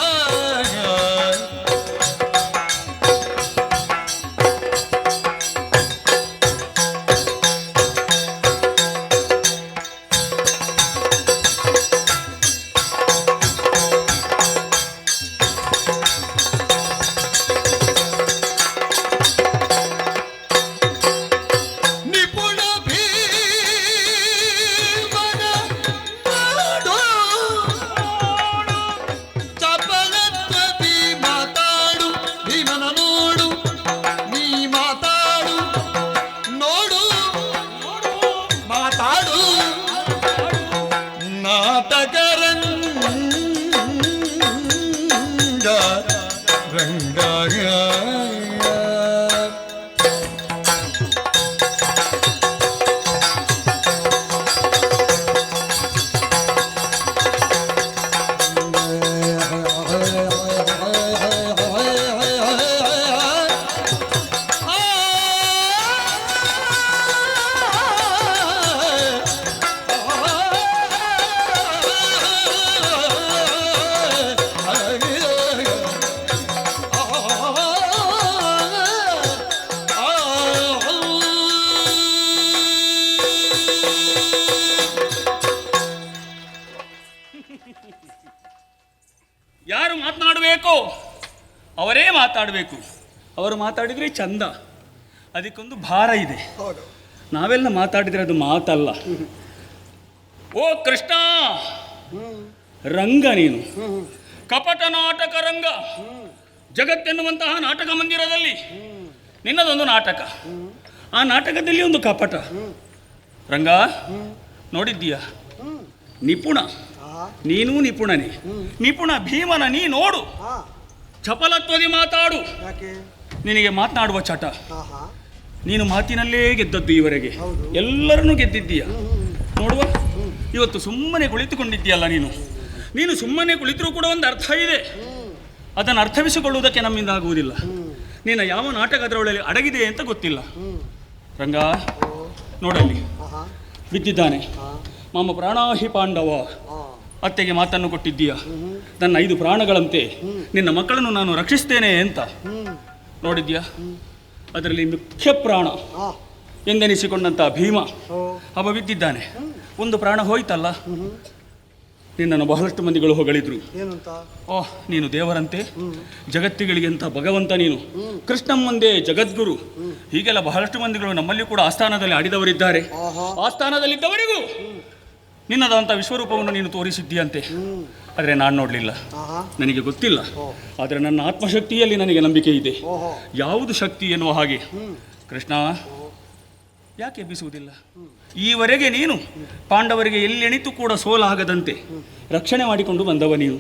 ನಿಪುಣ ಭೀಮನ ನೋಡು ಚಪಲತ್ವದಿ ಮಾತಾಡು ಭೀಮನ ನೋಡು ನೀ ಮಾತಾಡು ನೋಡು ಮಾತಾಡು ನಾಟಕ ರಂಗ ರಂಗ ಯಾರು ಮಾತನಾಡಬೇಕು ಅವರೇ ಮಾತಾಡಬೇಕು. ಅವರು ಮಾತಾಡಿದರೆ ಚಂದ, ಅದಕ್ಕೊಂದು ಭಾರ ಇದೆ. ನಾವೆಲ್ಲ ಮಾತಾಡಿದರೆ ಅದು ಮಾತಲ್ಲ. ಓ ಕೃಷ್ಣ, ರಂಗ ನೀನು, ಕಪಟ ನಾಟಕ ರಂಗ. ಜಗತ್ತೆನ್ನುವಂತಹ ನಾಟಕ ಮಂದಿರದಲ್ಲಿ ನಿನ್ನದೊಂದು ನಾಟಕ, ಆ ನಾಟಕದಲ್ಲಿ ಒಂದು ಕಪಟ. ರಂಗ ನೋಡಿದ್ದೀಯ, ನಿಪುಣ ನೀನು, ನಿಪುಣನೇ. ನಿಪುಣ ಭೀಮನ ನೀ ನೋಡು, ಚಪಲತ್ವದಿ ಮಾತಾಡು. ನಿನಗೆ ಮಾತನಾಡುವ ಚಟ, ನೀನು ಮಾತಿನಲ್ಲೇ ಗೆದ್ದದ್ದು ಈವರೆಗೆ, ಎಲ್ಲರನ್ನೂ ಗೆದ್ದಿದ್ದೀಯ. ನೋಡುವ, ಇವತ್ತು ಸುಮ್ಮನೆ ಕುಳಿತುಕೊಂಡಿದ್ದೀಯಲ್ಲ ನೀನು ಸುಮ್ಮನೆ ಕುಳಿತರೂ ಕೂಡ ಒಂದು ಅರ್ಥ ಇದೆ. ಅದನ್ನು ಅರ್ಥವಿಸಿಕೊಳ್ಳುವುದಕ್ಕೆ ನಮ್ಮಿಂದ ಆಗುವುದಿಲ್ಲ. ನಿನ್ನ ಯಾವ ನಾಟಕ ಅದರೊಳಗೆ ಅಡಗಿದೆ ಅಂತ ಗೊತ್ತಿಲ್ಲ. ರಂಗ ನೋಡಲ್ಲಿ ಬಿದ್ದಿದ್ದಾನೆ. ಮಾಮ ಪ್ರಾಣಾಹಿ ಪಾಂಡವ, ಅತ್ತೆಗೆ ಮಾತನ್ನು ಕೊಟ್ಟಿದ್ದೀಯ, ನನ್ನ 5 ಪ್ರಾಣಗಳಂತೆ ನಿನ್ನ ಮಕ್ಕಳನ್ನು ನಾನು ರಕ್ಷಿಸ್ತೇನೆ ಅಂತ. ನೋಡಿದ್ಯಾ, ಅದರಲ್ಲಿ ಮುಖ್ಯ ಪ್ರಾಣ ಎಂದೆನಿಸಿಕೊಂಡಂಥ ಭೀಮ ಅವ ಬಿದ್ದಿದ್ದಾನೆ. ಒಂದು ಪ್ರಾಣ ಹೋಯ್ತಲ್ಲ, ನಿನ್ನನ್ನು ಬಹಳಷ್ಟು ಮಂದಿಗಳು ಹೊಗಳಿದ್ರು. ಏನಂತ? ಓಹ್, ನೀನು ದೇವರಂತೆ, ಜಗತ್ತಿಗಳಿಗೆ ಅಂತ ಭಗವಂತ ನೀನು, ಕೃಷ್ಣಂ ಮುಂದೆ ಜಗದ್ಗುರು, ಹೀಗೆಲ್ಲ ಬಹಳಷ್ಟು ಮಂದಿಗಳು ನಮ್ಮಲ್ಲಿ ಕೂಡ ಆಸ್ಥಾನದಲ್ಲಿ ಆಡಿದವರಿದ್ದಾರೆ. ಆಸ್ಥಾನದಲ್ಲಿದ್ದವರಿಗೂ ನಿನ್ನದಂಥ ವಿಶ್ವರೂಪವನ್ನು ನೀನು ತೋರಿಸಿದ್ದೀಯಂತೆ. ಆದರೆ ನಾನು ನೋಡಲಿಲ್ಲ, ನನಗೆ ಗೊತ್ತಿಲ್ಲ. ಆದರೆ ನನ್ನ ಆತ್ಮಶಕ್ತಿಯಲ್ಲಿ ನನಗೆ ನಂಬಿಕೆ ಇದೆ. ಯಾವುದು ಶಕ್ತಿ ಎನ್ನುವ ಹಾಗೆ ಕೃಷ್ಣ ಯಾಕೆ ಎಬ್ಬಿಸುವುದಿಲ್ಲ? ಈವರೆಗೆ ನೀನು ಪಾಂಡವರಿಗೆ ಎಲ್ಲೆಣಿತು ಕೂಡ ಸೋಲಾಗದಂತೆ ರಕ್ಷಣೆ ಮಾಡಿಕೊಂಡು ಬಂದವ ನೀನು.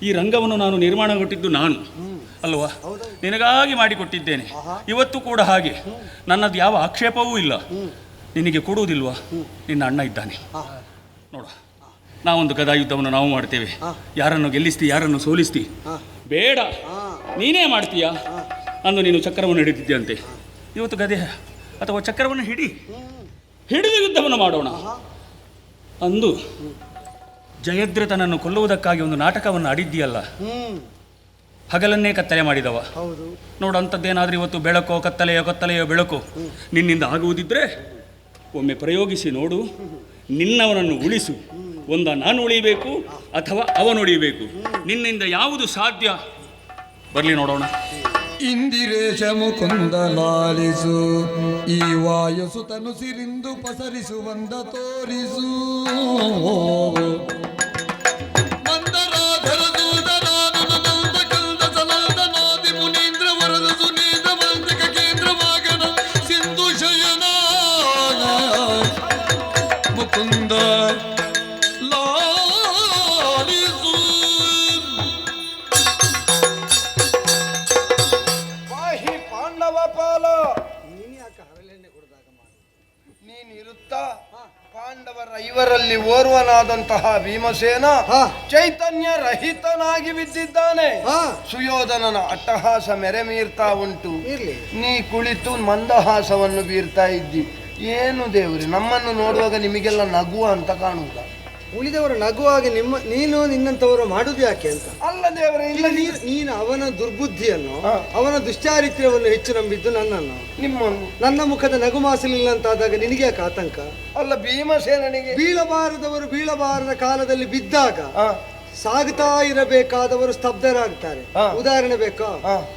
ಈ ರಂಗವನ್ನು ನಾನು ನಿರ್ಮಾಣಗೊಟ್ಟಿದ್ದು ನಾನು ಅಲ್ವಾ? ನಿನಗಾಗಿ ಮಾಡಿಕೊಟ್ಟಿದ್ದೇನೆ. ಇವತ್ತು ಕೂಡ ಹಾಗೆ, ನನ್ನದು ಯಾವ ಆಕ್ಷೇಪವೂ ಇಲ್ಲ. ನಿನಗೆ ಕೊಡುವುದಿಲ್ವಾ? ನಿನ್ನ ಅಣ್ಣ ಇದ್ದಾನೆ ನೋಡ. ನಾವೊಂದು ಗದಾ ಯುದ್ಧವನ್ನು ನಾವು ಮಾಡ್ತೇವೆ. ಯಾರನ್ನು ಗೆಲ್ಲಿಸ್ತಿ, ಯಾರನ್ನು ಸೋಲಿಸ್ತಿ? ಬೇಡ, ನೀನೇ ಮಾಡ್ತೀಯಾ? ಅಂದು ನೀನು ಚಕ್ರವನ್ನು ಹಿಡಿದಿದ್ದಂತೆ. ಇವತ್ತು ಗದೆ ಅಥವಾ ಚಕ್ರವನ್ನು ಹಿಡಿದು ಯುದ್ಧವನ್ನು ಮಾಡೋಣ ಅಂದು ಜಯದ್ರಥನನ್ನು ಕೊಲ್ಲುವುದಕ್ಕಾಗಿ ಒಂದು ನಾಟಕವನ್ನು ಆಡಿದ್ದೀಯಲ್ಲ, ಹಗಲನ್ನೇ ಕತ್ತಲೆ ಮಾಡಿದವ. ನೋಡು, ಅಂಥದ್ದೇನಾದ್ರೂ ಇವತ್ತು ಬೆಳಕೋ ಕತ್ತಲೆಯೋ ಬೆಳಕು ನಿನ್ನಿಂದ ಆಗುವುದಿದ್ರೆ ಒಮ್ಮೆ ಪ್ರಯೋಗಿಸಿ ನೋಡು. ನಿನ್ನವನನ್ನು ಉಳಿಸು. ನಾನು ಉಳಿಬೇಕು ಅಥವಾ ಅವನು ಉಳಿಬೇಕು. ನಿನ್ನಿಂದ ಯಾವುದು ಸಾಧ್ಯ? ಬರಲಿ ನೋಡೋಣ. ಇಂದಿರೇಶ ಮುಕುಂದ ಲಾಲಿಸು, ಈ ವಾಯುಸುತನು ಸಿರಿಂದು ಪಸರಿಸುವಂದ ತೋರಿಸು. ಮಂದರಾಧರ ದೂತನಾನುನಂದ ಕಲ್ದ ಸಲದ ನಾದಿ ಮುನೀಂದ್ರ ವರದ ಸುನೀತ ವಂತಕ ಕೇಂದ್ರ ವಾಗನ ಸಿಂಧು ಶಯನ ಮುಕುಂದ ಲಾಲಿಸು. ನೀನಿರುತ್ತಾ ಪಾಂಡವರ ಇವರಲ್ಲಿ ಓರ್ವನಾದಂತಹ ಭೀಮಸೇನ ಚೈತನ್ಯ ರಹಿತನಾಗಿ ಬಿದ್ದಿದ್ದಾನೆ. ಸುಯೋಧನನ ಅಟ್ಟಹಾಸ ಮೆರೆ ಮೀರ್ತಾ ಉಂಟು. ನೀ ಕುಳಿತು ಮಂದಹಾಸವನ್ನು ಬೀರ್ತಾ ಇದ್ದಿ. ಏನು ದೇವ್ರಿ, ನಮ್ಮನ್ನು ನೋಡುವಾಗ ನಿಮಗೆಲ್ಲ ನಗುವ ಅಂತ ಕಾಣುವುದ? ಉಳಿದವರು ನಗುವಾಗ ನೀನು ನಿನ್ನಂತವರು ಮಾಡುದು ಯಾಕೆ ಅಂತ ಅಲ್ಲ ದೇವರೇ. ನೀನು ಅವನ ದುರ್ಬುದ್ಧಿಯನ್ನು, ಅವನ ದುಶ್ಚಾರಿತ್ರ್ಯವನ್ನು ಹೆಚ್ಚು ನಂಬಿದ್ದು ನನ್ನನ್ನು. ನನ್ನ ಮುಖದ ನಗು ಮಾಸಲಿಲ್ಲ ಅಂತಾದಾಗ ನಿನಗೆ ಯಾಕೆ ಆತಂಕ? ಅಲ್ಲ, ಭೀಮಸೇನಿಗೆ ಬೀಳಬಾರದವರು ಬೀಳಬಾರದ ಕಾಲದಲ್ಲಿ ಬಿದ್ದಾಗ ಸಾಗುತ್ತಾ ಇರಬೇಕಾದವರು ಸ್ತಬ್ಧರಾಗ್ತಾರೆ. ಉದಾಹರಣೆ ಬೇಕಾ?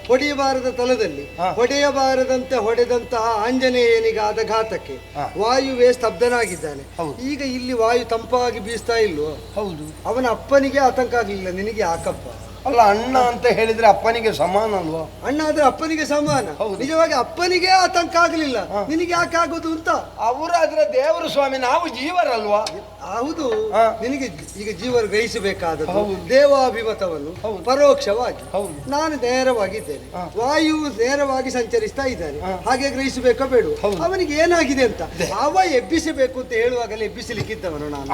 ಹೊಡೆಯಬಾರದ ತಲದಲ್ಲಿ ಹೊಡೆಯಬಾರದಂತೆ ಹೊಡೆದಂತಹ ಆಂಜನೇಯನಿಗಾದ ಘಾತಕ್ಕೆ ವಾಯುವೇ ಸ್ತಬ್ಧನಾಗಿದ್ದಾನೆ. ಈಗ ಇಲ್ಲಿ ವಾಯು ತಂಪಾಗಿ ಬೀಸ್ತಾ ಇಲ್ವೋ? ಹೌದು. ಅವನ ಅಪ್ಪನಿಗೆ ಆತಂಕ ಆಗಲಿಲ್ಲ, ನಿನಗೆ ಯಾಕಪ್ಪ? ಅಲ್ಲ, ಅಣ್ಣ ಅಂತ ಹೇಳಿದ್ರೆ ಅಪ್ಪನಿಗೆ ಸಮಾನ ಅಲ್ವಾ? ಅಣ್ಣ ಆದ್ರೆ ಅಪ್ಪನಿಗೆ ಸಮಾನ. ನಿಜವಾಗಿ ಅಪ್ಪನಿಗೆ ಆತಂಕ ಆಗಲಿಲ್ಲ, ನಿನಗೆ ಯಾಕೆ ಆಗೋದು ಅಂತ? ಅವರಾದ್ರೆ ದೇವರು ಸ್ವಾಮಿ, ನಾವು ಜೀವರಲ್ವಾ? ಹೌದು. ನಿನಗೆ ಈಗ ಜೀವರು ಗ್ರಹಿಸಬೇಕಾದದ್ದು ದೇವಾಭಿಮತವನ್ನು ಪರೋಕ್ಷವಾಗಿ. ನಾನು ನೇರವಾಗಿದ್ದೇನೆ, ವಾಯು ನೇರವಾಗಿ ಸಂಚರಿಸ್ತಾ ಇದ್ದಾನೆ, ಹಾಗೆ ಗ್ರಹಿಸಬೇಕೋ ಬೇಡ? ಅವನಿಗೆ ಏನಾಗಿದೆ ಅಂತ ಅವ ಎಬ್ಬಿಸಬೇಕು ಅಂತ ಹೇಳುವಾಗಲೇ ಎಬ್ಬಿಸಲಿಕ್ಕಿದ್ದವನು ನಾನು.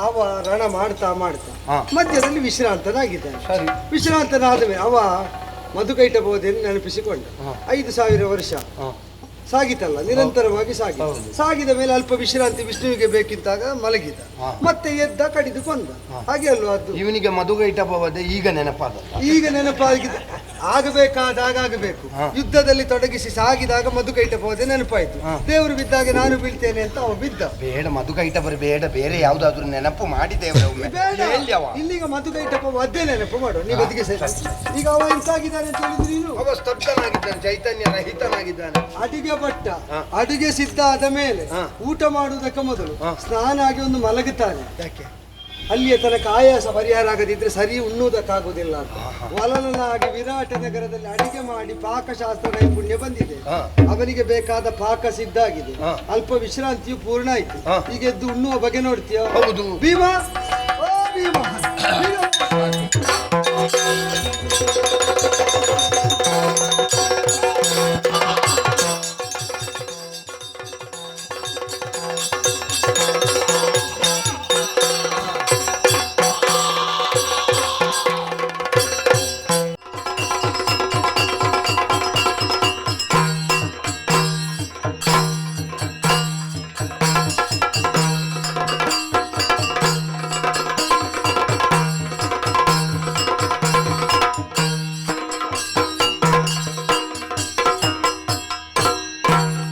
ಅವ ರಣ ಮಾಡ್ತಾ ಮಧ್ಯದಲ್ಲಿ ವಿಶ್ರಾಂತನಾಗಿದ್ದಾನೆ. ವಿಶ್ರಾಂತನಾದ ಮೇಲೆ ಅವ ಮಧುಕೈಟಬೋಧೆಯನ್ನು ನೆನಪಿಸಿಕೊಂಡ. 5000 ವರ್ಷ ಸಾಗಿತಲ್ಲ, ನಿರಂತರವಾಗಿ ಸಾಗಿದ ಮೇಲೆ ಅಲ್ಪ ವಿಶ್ರಾಂತಿ ವಿಷ್ಣುವಿಗೆ ಬೇಕಿದ್ದಾಗ ಮಲಗಿದ, ಮತ್ತೆ ಎದ್ದ ಕಡಿದು ಕೊಂದ. ಹಾಗೆ ಅಲ್ವಾ ಅದು? ಇವನಿಗೆ ಮಧುಕೈಟಬೋಧೆ ಈಗ ನೆನಪಾಗಿದೆ. ಆಗಬೇಕಾದಾಗ ಆಗಬೇಕು. ಯುದ್ಧದಲ್ಲಿ ತೊಡಗಿಸಿ ಸಾಗಿದಾಗ ಮಧುಕೈಟಬೋಧೆ ನೆನಪಾಯ್ತು. ದೇವರು ಬಿದ್ದಾಗ ನಾನು ಬೀಳ್ತೇನೆ ಅಂತ ಅವ ಬಿದ್ದ. ಬೇಡ ಮಧುಕೈಟಬರು ಬೇಡ, ಬೇರೆ ಯಾವ್ದಾದ್ರು ನೆನಪು ಮಾಡಿದ್ದೇವೆ. ಇಲ್ಲಿಗ ಮಧುಕೈಟಬೋಧೆ ನೆನಪು ಮಾಡು. ನೀವು ಬದಿಗೆ ಈಗ ಅವ ಎಂತಾಗಿದ್ದಾನೆ ಅಂತ ಹೇಳಿದ್ರೆ ನೀನು? ಅವ ಸ್ತಬ್ಧನಾಗಿದ್ದಾನೆ, ಚೈತನ್ಯ ರಹಿತನಾಗಿದ್ದಾನೆ. ಅಡಿಗೆ ಭಟ್ಟ ಅಡಿಗೆ ಸಿದ್ಧ ಆದ ಮೇಲೆ ಊಟ ಮಾಡುವುದಕ್ಕೆ ಮೊದಲು ಸ್ನಾನ ಆಗಿ ಒಂದು ಮಲಗುತ್ತಾನೆ. ಯಾಕೆ? ಅಲ್ಲಿಯ ತನಕ ಆಯಾಸ ಪರಿಹಾರ ಆಗದಿದ್ರೆ ಸರಿ ಉಣ್ಣುವುದಕ್ಕಾಗುವುದಿಲ್ಲ ಅಂತ ವಲಲನಾಗಿ ವಿರಾಟ ನಗರದಲ್ಲಿ ಅಡಿಗೆ ಮಾಡಿ ಪಾಕಶಾಸ್ತ್ರ ನೈಪುಣ್ಯ ಬಂದಿದೆ. ಅವನಿಗೆ ಬೇಕಾದ ಪಾಕ ಸಿದ್ಧ ಆಗಿದೆ, ಅಲ್ಪ ವಿಶ್ರಾಂತಿಯು ಪೂರ್ಣ ಆಯ್ತು. ಈಗ ಎದ್ದು ಉಣ್ಣುವ ಬಗೆ ನೋಡ್ತೀಯ? ಹೌದು. ಭೀಮ, ಓ ಭೀಮ,